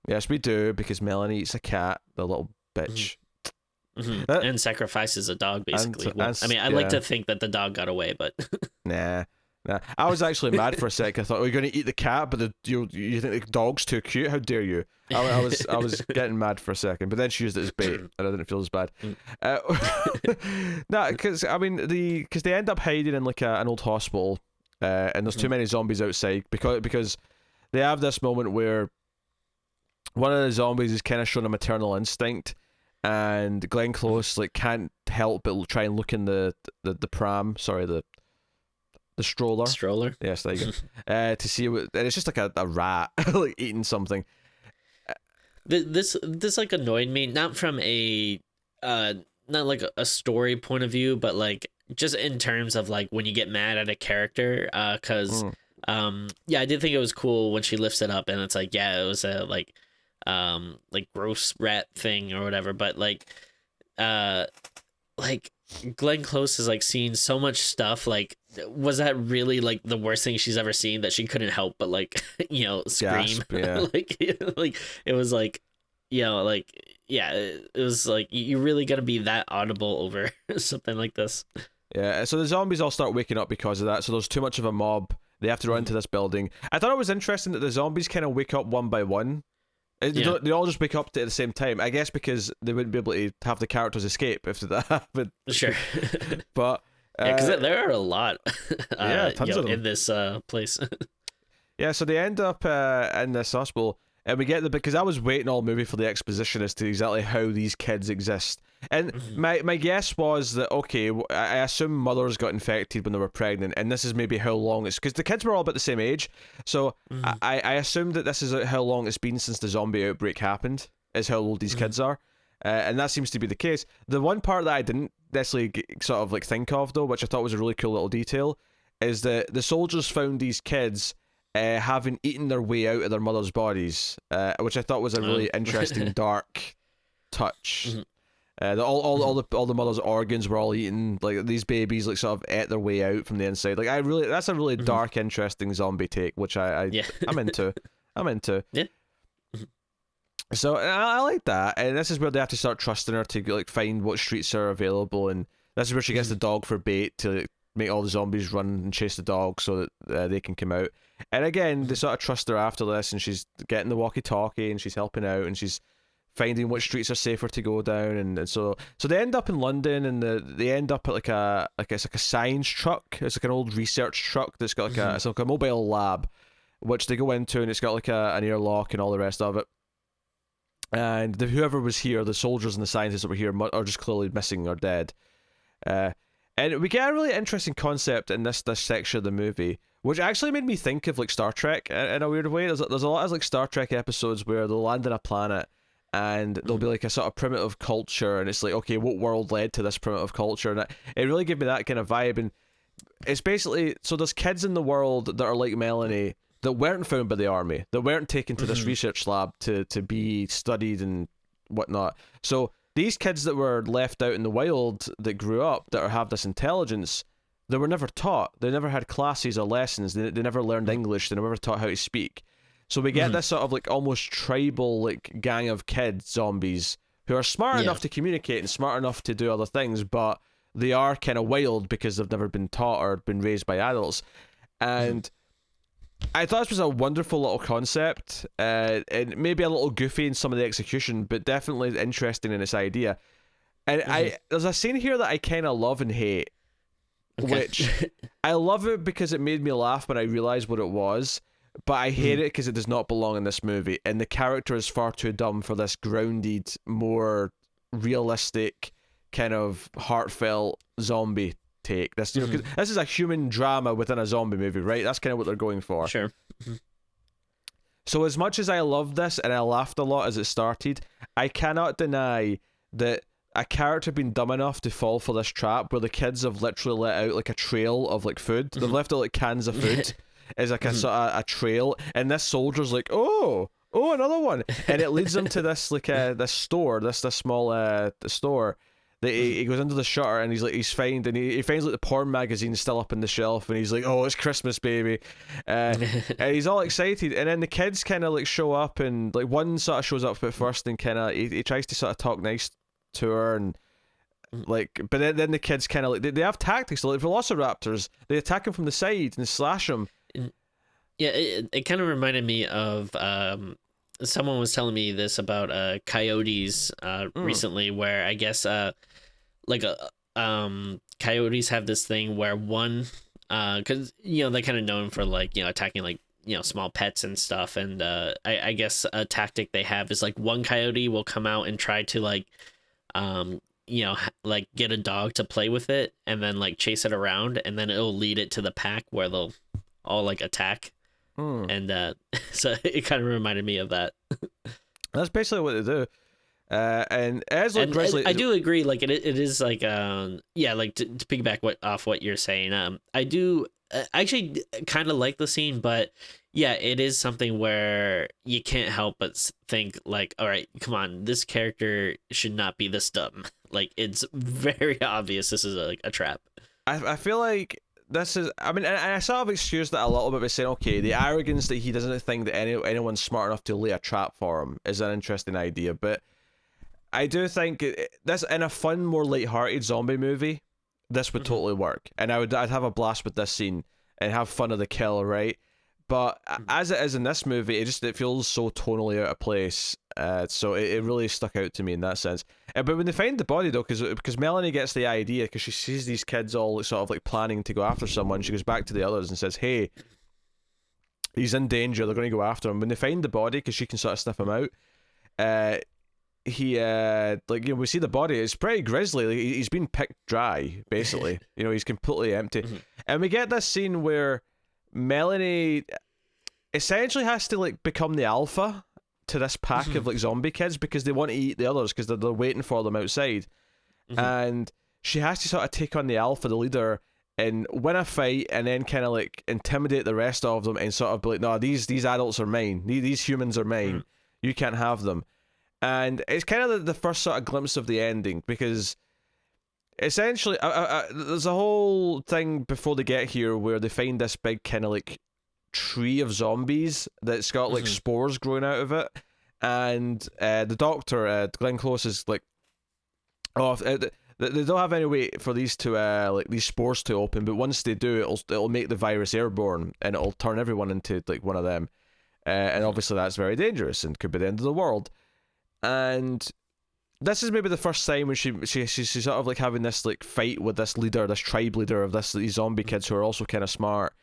[SPEAKER 1] Yes, we do because Melanie eats a cat, the little bitch.
[SPEAKER 2] And sacrifices a dog, basically. I mean, I like to think that the dog got away, but
[SPEAKER 1] nah. I was actually mad for a sec. I thought, we're going to eat the cat, but you think the dog's too cute? How dare you? I was getting mad for a second, but then she used it as bait, and I didn't feel as bad. Because I mean, because they end up hiding in like an old hospital, and there's too many zombies outside because they have this moment where one of the zombies is kind of showing a maternal instinct. And Glenn Close like can't help but try and look in the pram. Sorry, the stroller.
[SPEAKER 2] Stroller.
[SPEAKER 1] Yes, there you go. To see what, and it's just like a rat like eating something.
[SPEAKER 2] This like annoyed me, not from a not like a story point of view, but like just in terms of like when you get mad at a character, because yeah, I did think it was cool when she lifts it up and it's like, yeah, it was a like gross rat thing or whatever, but uh like Glenn Close is like seeing so much stuff. Like, was that really like the worst thing she's ever seen that she couldn't help but like scream?
[SPEAKER 1] Gasp, yeah.
[SPEAKER 2] like it was like like yeah, it was like you're really gonna be that audible over something like this.
[SPEAKER 1] Yeah, so the zombies all start waking up because of that. So there's too much of a mob. They have to run into this building. I thought it was interesting that the zombies kind of wake up one by one. They all just wake up at the same time. I guess because they wouldn't be able to have the characters escape if that happened.
[SPEAKER 2] Sure.
[SPEAKER 1] But
[SPEAKER 2] because there are a lot
[SPEAKER 1] tons of them
[SPEAKER 2] in this place.
[SPEAKER 1] Yeah, so they end up in this hospital, and we get because I was waiting all movie for the exposition as to exactly how these kids exist. And my guess was that, okay, I assume mothers got infected when they were pregnant, and this is maybe how long it's... Because the kids were all about the same age, so I assumed that this is how long it's been since the zombie outbreak happened, is how old these kids are. And that seems to be the case. The one part that I didn't necessarily sort of like think of, though, which I thought was a really cool little detail, is that the soldiers found these kids having eaten their way out of their mother's bodies, which I thought was a really interesting, dark touch. All the mother's organs were all eaten. Like these babies, like sort of ate their way out from the inside. Like that's a really dark, interesting zombie take, which I'm into. I'm into.
[SPEAKER 2] Yeah.
[SPEAKER 1] So I like that, and this is where they have to start trusting her to like find what streets are available, and this is where she gets the dog for bait to make all the zombies run and chase the dog so that they can come out. And again, they sort of trust her after this, and she's getting the walkie-talkie, and she's helping out, and she's finding which streets are safer to go down, and so they end up in London, and they end up at it's like a science truck. It's like an old research truck that's got it's like a mobile lab, which they go into, and it's got like an airlock and all the rest of it. And whoever was here, the soldiers and the scientists that were here, are just clearly missing or dead. And we get a really interesting concept in this section of the movie, which actually made me think of like Star Trek in a weird way. There's a lot of like Star Trek episodes where they'll land on a planet and there'll be like a sort of primitive culture, and it's like, okay, what world led to this primitive culture? And it really gave me that kind of vibe. And it's basically, so there's kids in the world that are like Melanie that weren't found by the army, that weren't taken to this research lab to be studied and whatnot. So these kids that were left out in the wild that grew up, that have this intelligence, they were never taught. They never had classes or lessons. They never learned English. They never taught how to speak. So we get this sort of like almost tribal like gang of kids, zombies, who are smart enough to communicate and smart enough to do other things, but they are kind of wild because they've never been taught or been raised by adults. And I thought this was a wonderful little concept, and maybe a little goofy in some of the execution, but definitely interesting in its idea. And there's a scene here that I kind of love and hate, which I love it because it made me laugh when I realized what it was, but I hate it because it does not belong in this movie, and the character is far too dumb for this grounded, more realistic, kind of heartfelt zombie take. This, 'cause this is a human drama within a zombie movie, right? That's kind of what they're going for.
[SPEAKER 2] Sure.
[SPEAKER 1] So as much as I loved this and I laughed a lot as it started, I cannot deny that a character being dumb enough to fall for this trap where the kids have literally let out like a trail of like food. They've left out like cans of food as like a sort of a trail, and this soldier's like, oh, another one, and it leads them to this like this store, this small store. He goes into the shutter and he's finds like the porn magazine still up on the shelf, and he's like, oh, it's Christmas, baby, and he's all excited. And then the kids kind of like show up, and like one sort of shows up at first and kind of he tries to sort of talk nice to her, and like, but then the kids kind of like they have tactics, like velociraptors, they attack him from the side and slash him.
[SPEAKER 2] Yeah, it kind of reminded me of someone was telling me this about coyotes recently, where I guess coyotes have this thing where one because they're kind of known for like attacking like small pets and stuff, and I guess a tactic they have is like one coyote will come out and try to like like get a dog to play with it and then like chase it around, and then it'll lead it to the pack where they'll all like attack. And so it kind of reminded me of that.
[SPEAKER 1] That's basically what they do. And as like
[SPEAKER 2] And
[SPEAKER 1] Grizzly,
[SPEAKER 2] I do agree. Like it is like yeah, like to piggyback off what you're saying. I do actually kind of like the scene, but yeah, it is something where you can't help but think like, all right, come on, this character should not be this dumb. Like it's very obvious this is a trap.
[SPEAKER 1] I feel like this is. I mean, and I sort of excused that a little bit by saying, okay, the arrogance that he doesn't think that anyone's smart enough to lay a trap for him is an interesting idea, but I do think this in a fun, more light-hearted zombie movie, this would totally work, and I'd have a blast with this scene and have fun of the kill, right? But as it is in this movie, it feels so tonally out of place. So it really stuck out to me in that sense. But when they find the body though, because Melanie gets the idea because she sees these kids all sort of like planning to go after someone, she goes back to the others and says, "Hey, he's in danger. They're going to go after him." When they find the body, because she can sort of sniff him out, he like, you know, we see the body, it's pretty grisly. Like, he's been picked dry basically. You know, he's completely empty. And we get this scene where Melanie essentially has to like become the alpha to this pack of like zombie kids because they want to eat the others because they're waiting for them outside. And she has to sort of take on the alpha, the leader, and win a fight, and then kind of like intimidate the rest of them and sort of be like, no, these adults are mine, these humans are mine, you can't have them. And it's kind of the first sort of glimpse of the ending, because essentially there's a whole thing before they get here where they find this big kind of like tree of zombies that's got like spores growing out of it, and the doctor, Glenn Close, is like, oh, they don't have any way for these to like these spores to open, but once they do, it'll make the virus airborne and it'll turn everyone into like one of them, and obviously that's very dangerous and could be the end of the world. And this is maybe the first time when she's sort of like having this like fight with this leader, this tribe leader of these zombie kids who are also kind of smart.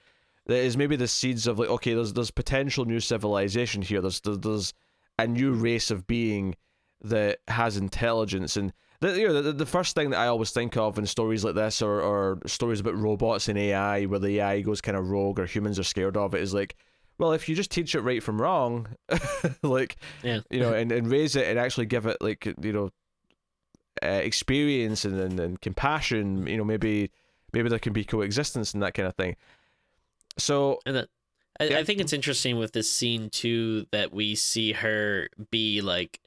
[SPEAKER 1] That is maybe the seeds of like, okay, there's potential new civilization here. There's a new race of being that has intelligence. And the first thing that I always think of in stories like this, or stories about robots and AI where the AI goes kind of rogue or humans are scared of it, is like, well, if you just teach it right from wrong, like, you know, and raise it and actually give it like, you know, experience and compassion, you know, maybe there can be coexistence and that kind of thing. So,
[SPEAKER 2] and I think it's interesting with this scene too that we see her be like,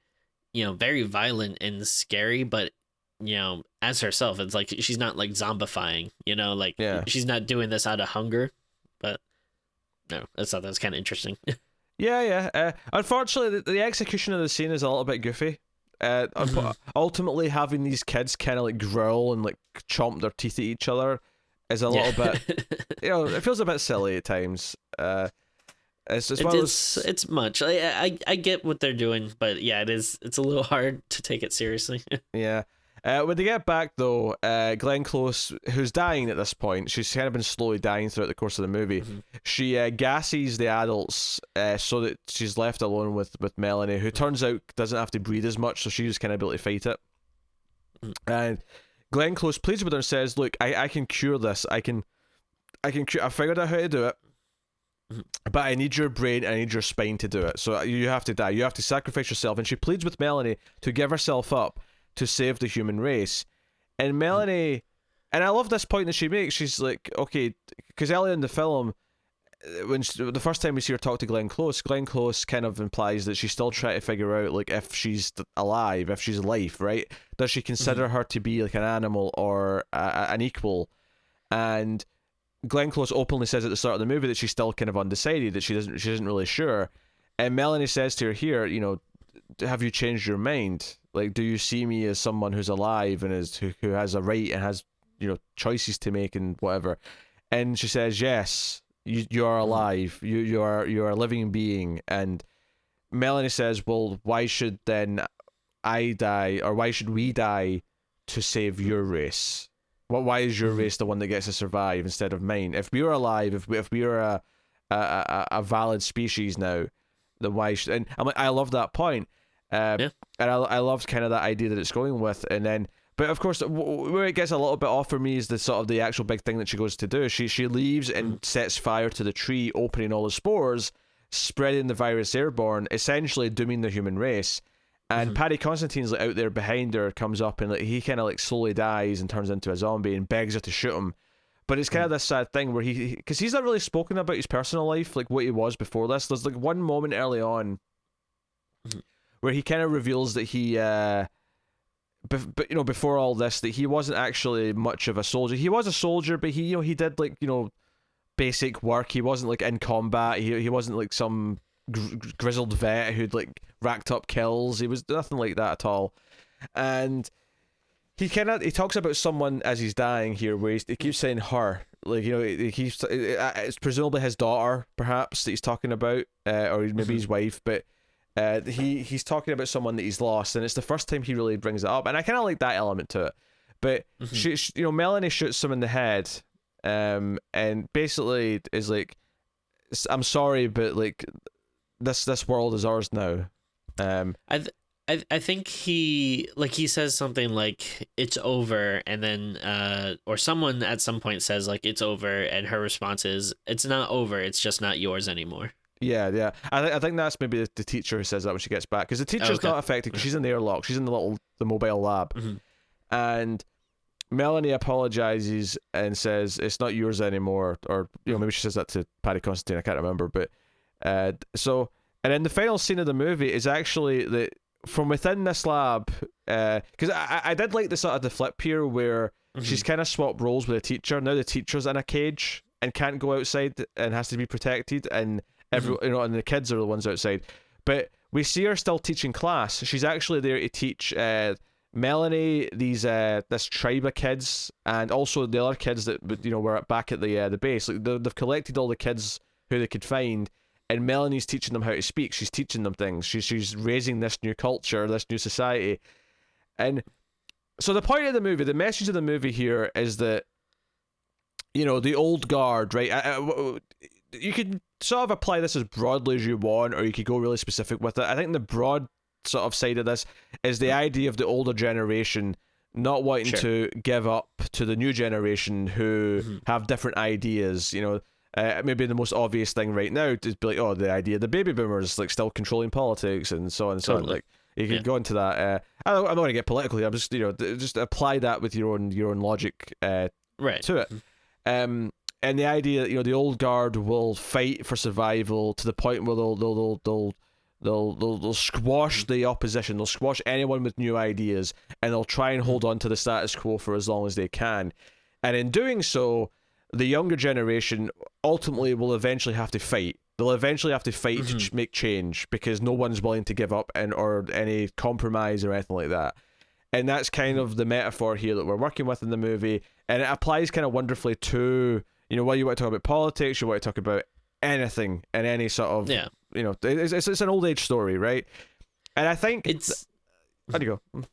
[SPEAKER 2] you know, very violent and scary, but you know, as herself, it's like she's not like zombifying, you know, like she's not doing this out of hunger. But no, I thought that was kind of interesting.
[SPEAKER 1] Unfortunately, the execution of the scene is a little bit goofy. Ultimately, having these kids kind of like growl and like chomp their teeth at each other is a little bit, you know, it feels a bit silly at times.
[SPEAKER 2] It's much. I get what they're doing, but yeah, it's a little hard to take it seriously.
[SPEAKER 1] When they get back though, Glenn Close, who's dying at this point, she's kind of been slowly dying throughout the course of the movie. She gasses the adults so that she's left alone with Melanie, who turns out doesn't have to breathe as much, so she's just kind of able to fight it. And Glenn Close pleads with her and says, "Look, I can cure this. I figured out how to do it, but I need your brain and I need your spine to do it. So you have to die. You have to sacrifice yourself." And she pleads with Melanie to give herself up to save the human race. And Melanie, and I love this point that she makes. She's like, okay, because earlier in the film, the first time we see her talk to Glenn Close kind of implies that she's still trying to figure out like if she's alive, if she's alive, right? Does she consider her to be like an animal or an equal? And Glenn Close openly says at the start of the movie that she's still kind of undecided, that she isn't really sure. And Melanie says to her here, you know, have you changed your mind? Like, do you see me as someone who's alive and who has a right and has, you know, choices to make and whatever? And she says, yes, you are alive. You are a living being. And Melanie says, well, why should then I die, or why should we die to save your race? Why is your race the one that gets to survive instead of mine? If we were alive, if we were a valid species now, then why should? And I'm like, I love that point. And I loved kind of that idea that it's going with. And then, but of course, where it gets a little bit off for me is the sort of the actual big thing that she goes to do. She leaves and sets fire to the tree, opening all the spores. spreading the virus airborne, essentially dooming the human race. And Paddy Considine's like out there behind her, comes up and like he kind of like slowly dies and turns into a zombie and begs her to shoot him. But it's kind of this sad thing where because he's not really spoken about his personal life, like what he was before this. There's like one moment early on where he kind of reveals that he, but you know, before all this, that he wasn't actually much of a soldier. He was a soldier, but he, you know, he did like, you know, basic work. He wasn't like in combat. He wasn't like some grizzled vet who'd like racked up kills. He was nothing like that at all. And he talks about someone as he's dying here, where he keeps saying her, like, you know, it's presumably his daughter, perhaps, that he's talking about, or maybe his wife, but he's talking about someone that he's lost, and it's the first time he really brings it up, and I kind of like that element to it. But she, you know, Melanie shoots him in the head, and basically is like, "I'm sorry, but like, this world is ours now."
[SPEAKER 2] I think he says something like it's over, and then or someone at some point says like it's over, and her response is it's not over, it's just not yours anymore.
[SPEAKER 1] Yeah. I think that's maybe the teacher who says that when she gets back, because the teacher's not affected because she's in the airlock, she's in the mobile lab, and Melanie apologizes and says it's not yours anymore, or you know, maybe she says that to Paddy Considine, I can't remember, but so, and then the final scene of the movie is actually that from within this lab, because I did like the sort of the flip here where she's kind of swapped roles with the teacher. Now the teacher's in a cage and can't go outside and has to be protected, and you know, and the kids are the ones outside. But we see her still teaching class. She's actually there to teach Melanie this tribe of kids, and also the other kids that, you know, were back at the base. Like they've collected all the kids who they could find. And Melanie's teaching them how to speak. She's teaching them things. She's raising this new culture, this new society. And so the point of the movie, the message of the movie here is that, you know, the old guard, right? You could sort of apply this as broadly as you want, or you could go really specific with it. I think the broad sort of side of this is the idea of the older generation not wanting to give up to the new generation who have different ideas, you know. Maybe the most obvious thing right now is be like, oh, the idea of the baby boomers like still controlling politics and so on and so on. Like you can go into that. I'm not going to get political here. I'm just, you know, just apply that with your own logic to it. And the idea that, you know, the old guard will fight for survival to the point where they'll squash the opposition. They'll squash anyone with new ideas, and they'll try and hold on to the status quo for as long as they can. And in doing so, the younger generation ultimately will eventually have to fight. They'll eventually have to fight to make change, because no one's willing to give up or any compromise or anything like that. And that's kind of the metaphor here that we're working with in the movie, and it applies kind of wonderfully to, you know, whether you want to talk about politics, you want to talk about anything and any sort of, you know, it's an old age story, right? And I think
[SPEAKER 2] it's.
[SPEAKER 1] How do you go?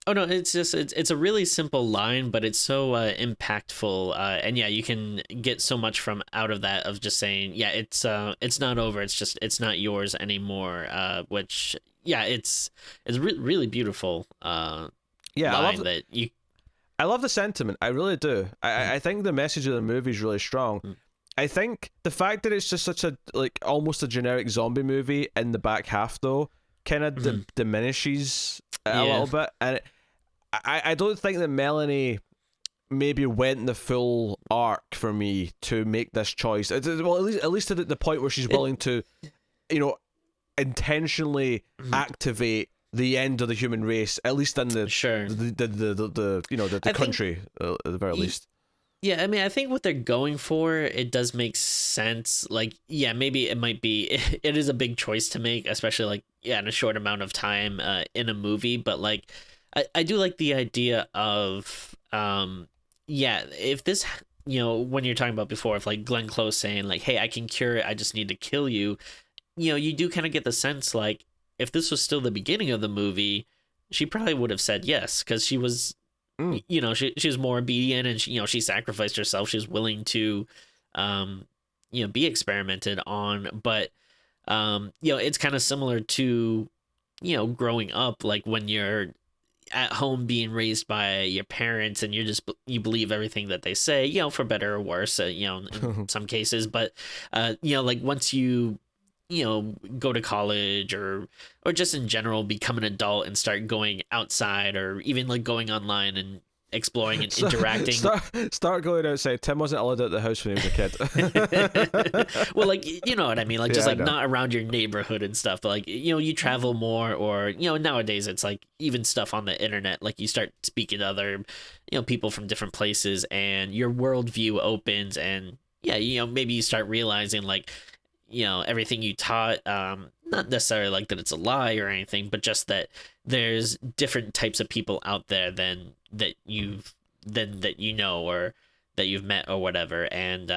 [SPEAKER 2] Oh no, it's just it's a really simple line, but it's so impactful, and yeah, you can get so much from out of that, of just saying, yeah, it's not over, it's not yours anymore, which it's really beautiful. I love that you.
[SPEAKER 1] I love the sentiment, I really do. I think the message of the movie is really strong. I think the fact that it's just such a like almost a generic zombie movie in the back half though kind of diminishes a little bit, and I don't think that Melanie maybe went the full arc for me to make this choice. Well, at least to the point where she's willing to, you know, intentionally activate the end of the human race, at least in the you know, the country at the very least.
[SPEAKER 2] Yeah, I mean, I think what they're going for, it does make sense. Like, yeah, maybe it might be, it is a big choice to make, especially like, in a short amount of time in a movie. But like, I do like the idea of, if this, you know, when you're talking about before, if like Glenn Close saying like, hey, I can cure it, I just need to kill you, you know, you do kind of get the sense like, if this was still the beginning of the movie, she probably would have said yes, because she was, you know, she was more obedient, and she, you know, she sacrificed herself. She was willing to, you know, be experimented on. But, you know, it's kind of similar to, you know, growing up, like when you're at home being raised by your parents, and you believe everything that they say, you know, for better or worse, you know, in some cases. But, you know, like once you go to college or just in general become an adult and start going outside, or even like going online and exploring and interacting.
[SPEAKER 1] Start going outside. Tim wasn't allowed out the house when he was a
[SPEAKER 2] kid. Well, like, you know what I mean? Like, just like not around your neighborhood and stuff. But like, you travel more, or, nowadays it's like even stuff on the internet. Like, you start speaking to other, people from different places, and your worldview opens, and yeah, maybe you start realizing like, everything you taught, not necessarily like that it's a lie or anything, but just that there's different types of people out there than that you've or that you've met or whatever. And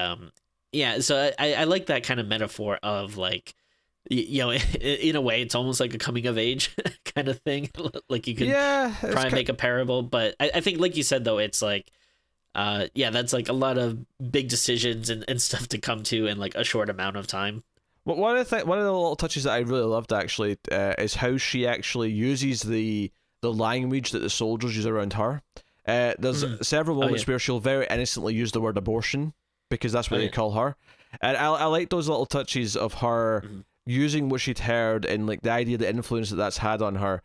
[SPEAKER 2] so I like that kind of metaphor of like, in a way it's almost like a coming of age kind of thing. Like, you could try and make a parable, but I think, like you said, though, it's like that's like a lot of big decisions and stuff to come to in like a short amount of time.
[SPEAKER 1] Well, one of the little touches that I really loved actually is how she actually uses the language that the soldiers use around her. There's several moments where she'll very innocently use the word abortion because that's what they call her, and I like those little touches of her using what she'd heard and like the idea, the influence that's had on her.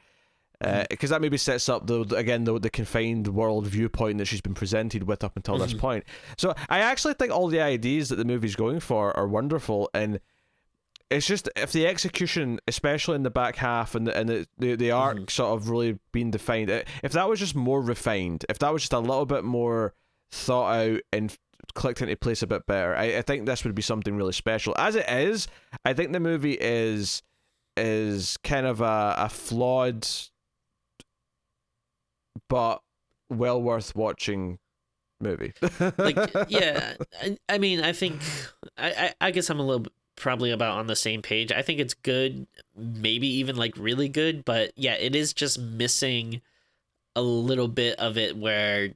[SPEAKER 1] Because that maybe sets up the confined world viewpoint that she's been presented with up until this point. So I actually think all the ideas that the movie's going for are wonderful, and it's just if the execution, especially in the back half and the arc sort of really being defined, if that was just more refined, if that was just a little bit more thought out and clicked into place a bit better, I think this would be something really special. As it is, I think the movie is kind of a flawed but well worth watching movie.
[SPEAKER 2] Like, yeah, I mean, I think I guess I'm a little bit probably about on the same page. I think it's good, maybe even like really good, but yeah, it is just missing a little bit of it where,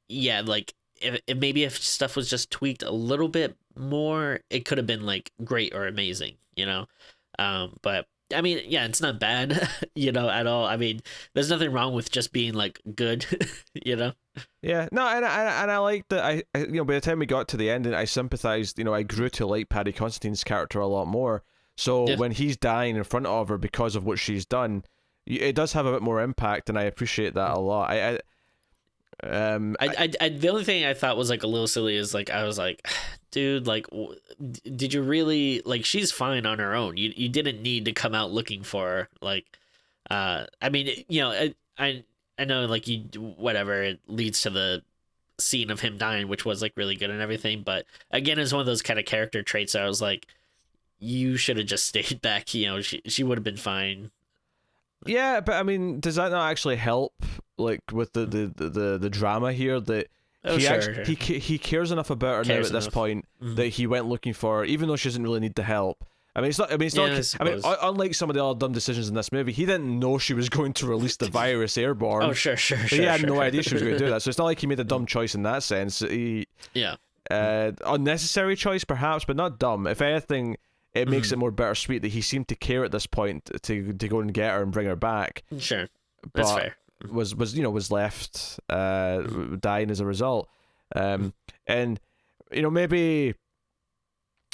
[SPEAKER 2] like if stuff was just tweaked a little bit more, it could have been like great or amazing, but I mean, yeah, it's not bad, at all. I mean, there's nothing wrong with just being like good,
[SPEAKER 1] Yeah, no, and I like that. I by the time we got to the ending, I sympathized. I grew to like Paddy Considine's character a lot more. So when he's dying in front of her because of what she's done, it does have a bit more impact, and I appreciate that a lot.
[SPEAKER 2] The only thing I thought was like a little silly is like, I was like, dude, like, did you really, like, she's fine on her own. You didn't need to come out looking for her. Like, I mean, I know, like, whatever, it leads to the scene of him dying, which was like really good and everything. But again, it's one of those kind of character traits that I was like, you should have just stayed back. She would have been fine.
[SPEAKER 1] Yeah, but I mean, does that not actually help, like, with the drama here that he cares enough about her now at this point that he went looking for her, even though she doesn't really need the help. I mean, it's not. I mean, unlike some of the other dumb decisions in this movie, he didn't know she was going to release the virus airborne.
[SPEAKER 2] Oh, sure.
[SPEAKER 1] He had no idea she was going to do that. So it's not like he made a dumb choice in that sense. Unnecessary choice, perhaps, but not dumb. If anything, it makes it more bittersweet that he seemed to care at this point to go and get her and bring her back.
[SPEAKER 2] Sure, that's fair.
[SPEAKER 1] Was left dying as a result, and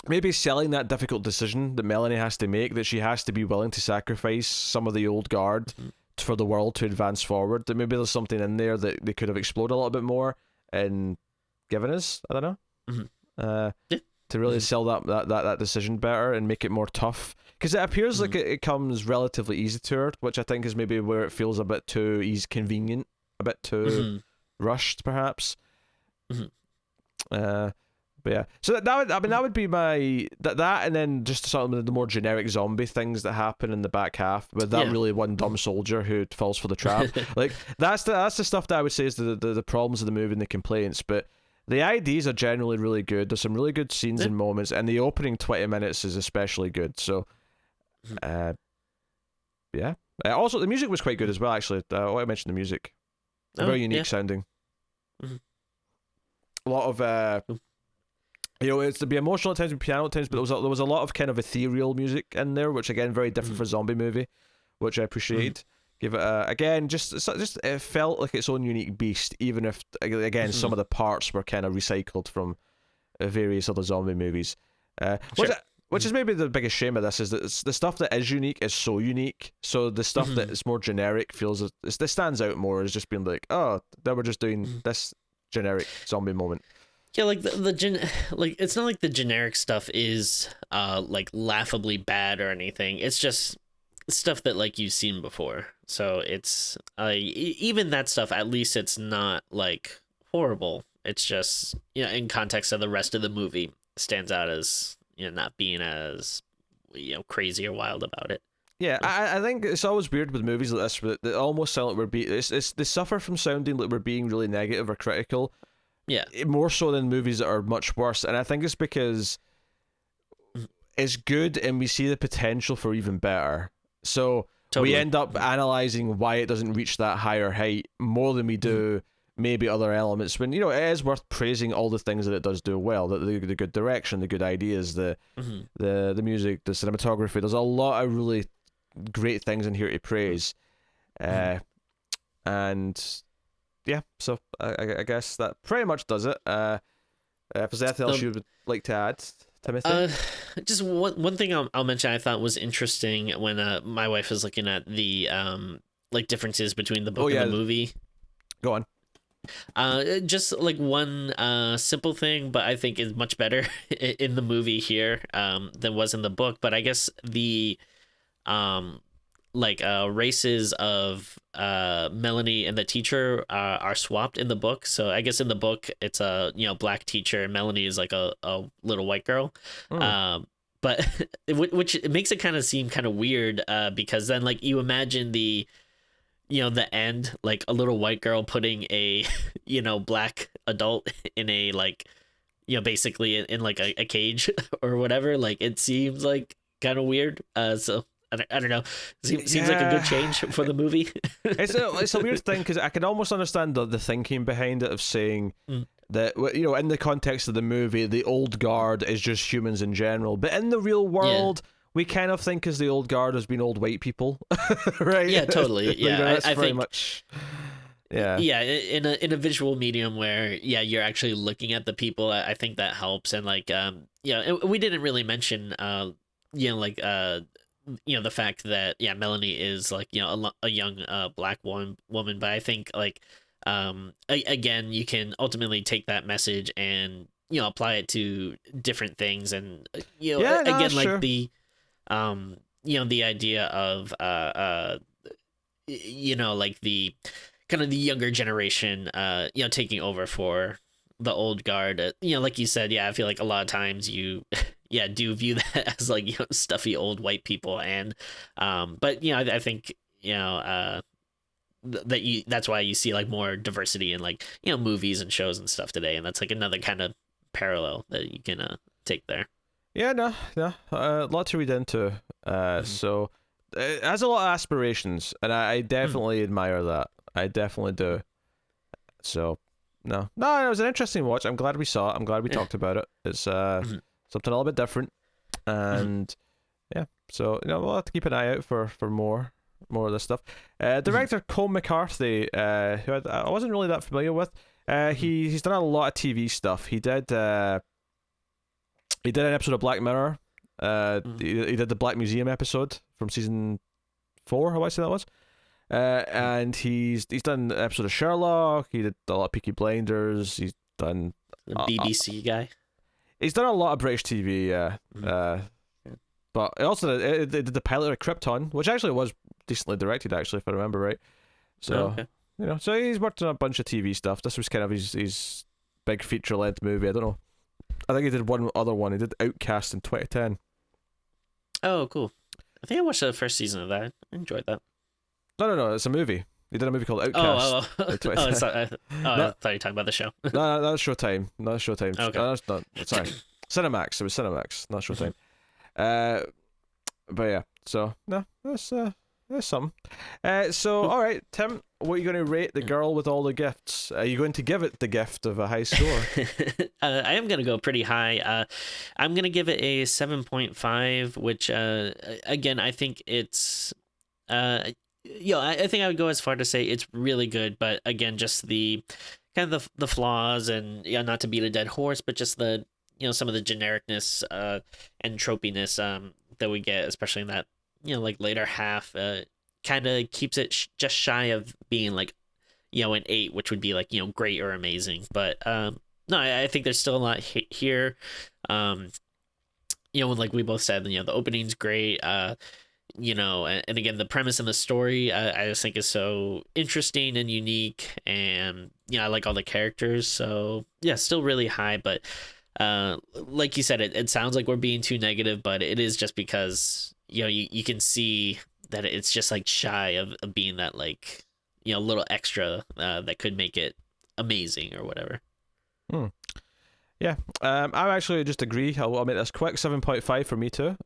[SPEAKER 1] maybe selling that difficult decision that Melanie has to make, that she has to be willing to sacrifice some of the old guard for the world to advance forward. That maybe there's something in there that they could have explored a little bit more and given us. I don't know. To really sell that decision better and make it more tough, because it appears like it comes relatively easy to her, which I think is maybe where it feels a bit too convenient, a bit too rushed, perhaps. But yeah, so that would be my that, and then just some of the more generic zombie things that happen in the back half with that really one dumb soldier who falls for the trap. Like that's the stuff that I would say is the problems of the movie and the complaints, but. The IDs are generally really good. There's some really good scenes and moments, and the opening 20 minutes is especially good. So, yeah. Also, the music was quite good as well, actually. I mentioned the music. Very unique sounding. A lot of, it's to be emotional at times, and piano at times, but there was a lot of kind of ethereal music in there, which, again, very different for a zombie movie, which I appreciate. Give it again, just it felt like its own unique beast, even if again some of the parts were kind of recycled from various other zombie movies. which is maybe the biggest shame of this, is that the stuff that is unique is so unique. So the stuff that is more generic feels this stands out more as just being like, oh, they were just doing this generic zombie moment.
[SPEAKER 2] Yeah, like like it's not like the generic stuff is like laughably bad or anything. It's just stuff that like you've seen before. So it's even that stuff, at least it's not like horrible. It's just, you know, in context of the rest of the movie, stands out as, you know, not being as, you know, crazy or wild about it.
[SPEAKER 1] Yeah, I think it's always weird with movies like this, that they almost sound like they suffer from sounding like we're being really negative or critical.
[SPEAKER 2] Yeah.
[SPEAKER 1] More so than movies that are much worse. And I think it's because it's good and we see the potential for even better. So we end up analysing why it doesn't reach that higher height more than we do maybe other elements, when, you know, it is worth praising all the things that it does do well, the good direction, the good ideas, the music, the cinematography. There's a lot of really great things in here to praise. And yeah, so I guess that pretty much does it. If there's anything else you would like to add, Timothy?
[SPEAKER 2] Just one thing I'll mention I thought was interesting when my wife was looking at the like differences between the book and the movie.
[SPEAKER 1] Go on.
[SPEAKER 2] Just like one simple thing, but I think is much better in the movie here than was in the book. But I guess the races of Melanie and the teacher are swapped in the book. So I guess in the book it's a, you know, black teacher and Melanie is like a little white girl. But which it makes it kind of seem kind of weird because then like you imagine the, you know, the end, like a little white girl putting a, you know, black adult in a, like, you know, basically in like a cage or whatever. Like it seems like kind of weird. So I don't know. Seems like a good change for the movie.
[SPEAKER 1] It's a weird thing because I can almost understand the thinking behind it of saying that, you know, in the context of the movie, the old guard is just humans in general, but in the real world, we kind of think as the old guard has been old white people, right?
[SPEAKER 2] Yeah, totally. Yeah,
[SPEAKER 1] you know, that's
[SPEAKER 2] I
[SPEAKER 1] very
[SPEAKER 2] think
[SPEAKER 1] much. Yeah.
[SPEAKER 2] Yeah, in a visual medium where you're actually looking at the people, I think that helps. And like we didn't really mention the fact that Melanie is like, you know, a young black woman, but I think like again, you can ultimately take that message and, you know, apply it to different things. And the you know, the idea of you know, like the kind of the younger generation you know, taking over for the old guard, you know, like you said, I feel like a lot of times you do view that as like, you know, stuffy old white people. And but you know, I think, you know, that's why you see like more diversity in like, you know, movies and shows and stuff today, and that's like another kind of parallel that you can take there.
[SPEAKER 1] No, a lot to read into. So it has a lot of aspirations, and I definitely admire that. I definitely do. So no, it was an interesting watch. I'm glad we saw it. I'm glad we talked about it. It's something a little bit different, and so, you know, we'll have to keep an eye out for more of this stuff. Director Colm McCarthy, who I wasn't really that familiar with. He's done a lot of TV stuff. He did an episode of Black Mirror. He did the Black Museum episode from season 4, how I say that was. And he's done an episode of Sherlock. He did a lot of Peaky Blinders. He's done
[SPEAKER 2] the BBC guy.
[SPEAKER 1] He's done a lot of British TV. But he also did the pilot of Krypton, which actually was decently directed, actually, if I remember right. So you know, so he's worked on a bunch of TV stuff. This was kind of his big feature length movie. I don't know. I think he did one other one. He did Outcast in 2010.
[SPEAKER 2] Oh, cool. I think I watched the first season of that. I enjoyed that.
[SPEAKER 1] No, it's a movie. He did a movie called Outcast.
[SPEAKER 2] I thought you were talking about the show.
[SPEAKER 1] No, that's Showtime. Not Showtime.
[SPEAKER 2] Okay.
[SPEAKER 1] No, that's not. Sorry, Cinemax. It was Cinemax, not Showtime. But yeah. So no, that's something. So all right, Tim, what are you going to rate The Girl with All the Gifts? Are you going to give it the gift of a high score?
[SPEAKER 2] I am going to go pretty high. I'm going to give it a 7.5, which again, I think it's I think I would go as far to say it's really good, but again, just the kind of the flaws, and not to beat a dead horse, but just the some of the genericness and tropiness that we get, especially in that like later half, kind of keeps it just shy of being like an 8, which would be like great or amazing. But no, I think there's still a lot here. Like we both said, the opening's great. And again, the premise and the story, I just think is so interesting and unique, and I like all the characters. So yeah, still really high. But like you said, it sounds like we're being too negative, but it is just because you can see that it's just like shy of being that like little extra that could make it amazing or whatever.
[SPEAKER 1] Yeah, I actually just agree. I'll make this quick. 7.5 for me too.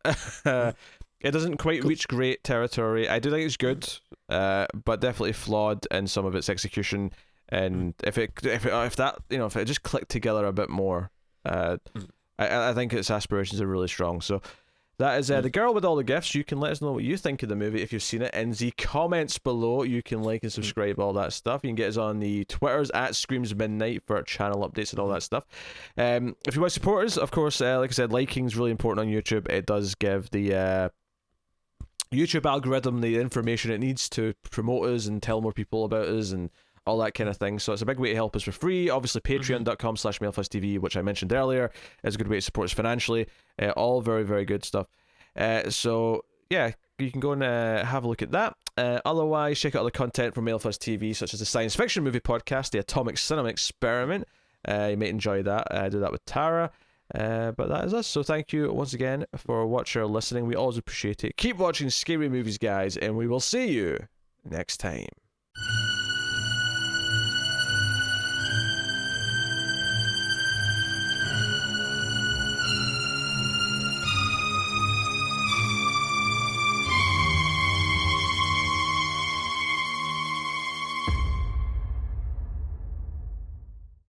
[SPEAKER 1] It doesn't quite reach great territory. I do think it's good, but definitely flawed in some of its execution. And if it just clicked together a bit more, I think its aspirations are really strong. So that is The Girl with All the Gifts. You can let us know what you think of the movie if you've seen it in the comments below. You can like and subscribe, all that stuff. You can get us on the Twitters at Screams Midnight for channel updates and all that stuff. If you want to support us, of course, like I said, liking is really important on YouTube. It does give the YouTube algorithm the information it needs to promote us and tell more people about us and all that kind of thing. So it's a big way to help us for free. Obviously, patreon.com/MailFuzzTV, which I mentioned earlier, is a good way to support us financially. All very, very good stuff. So yeah, you can go and have a look at that. Otherwise, check out other content from MailFuzz TV, such as the science fiction movie podcast, The Atomic Cinema Experiment. You might enjoy that. I do that with Tara. But that is us. So thank you once again for watching or listening. We always appreciate it. Keep watching scary movies, guys, and we will see you next time.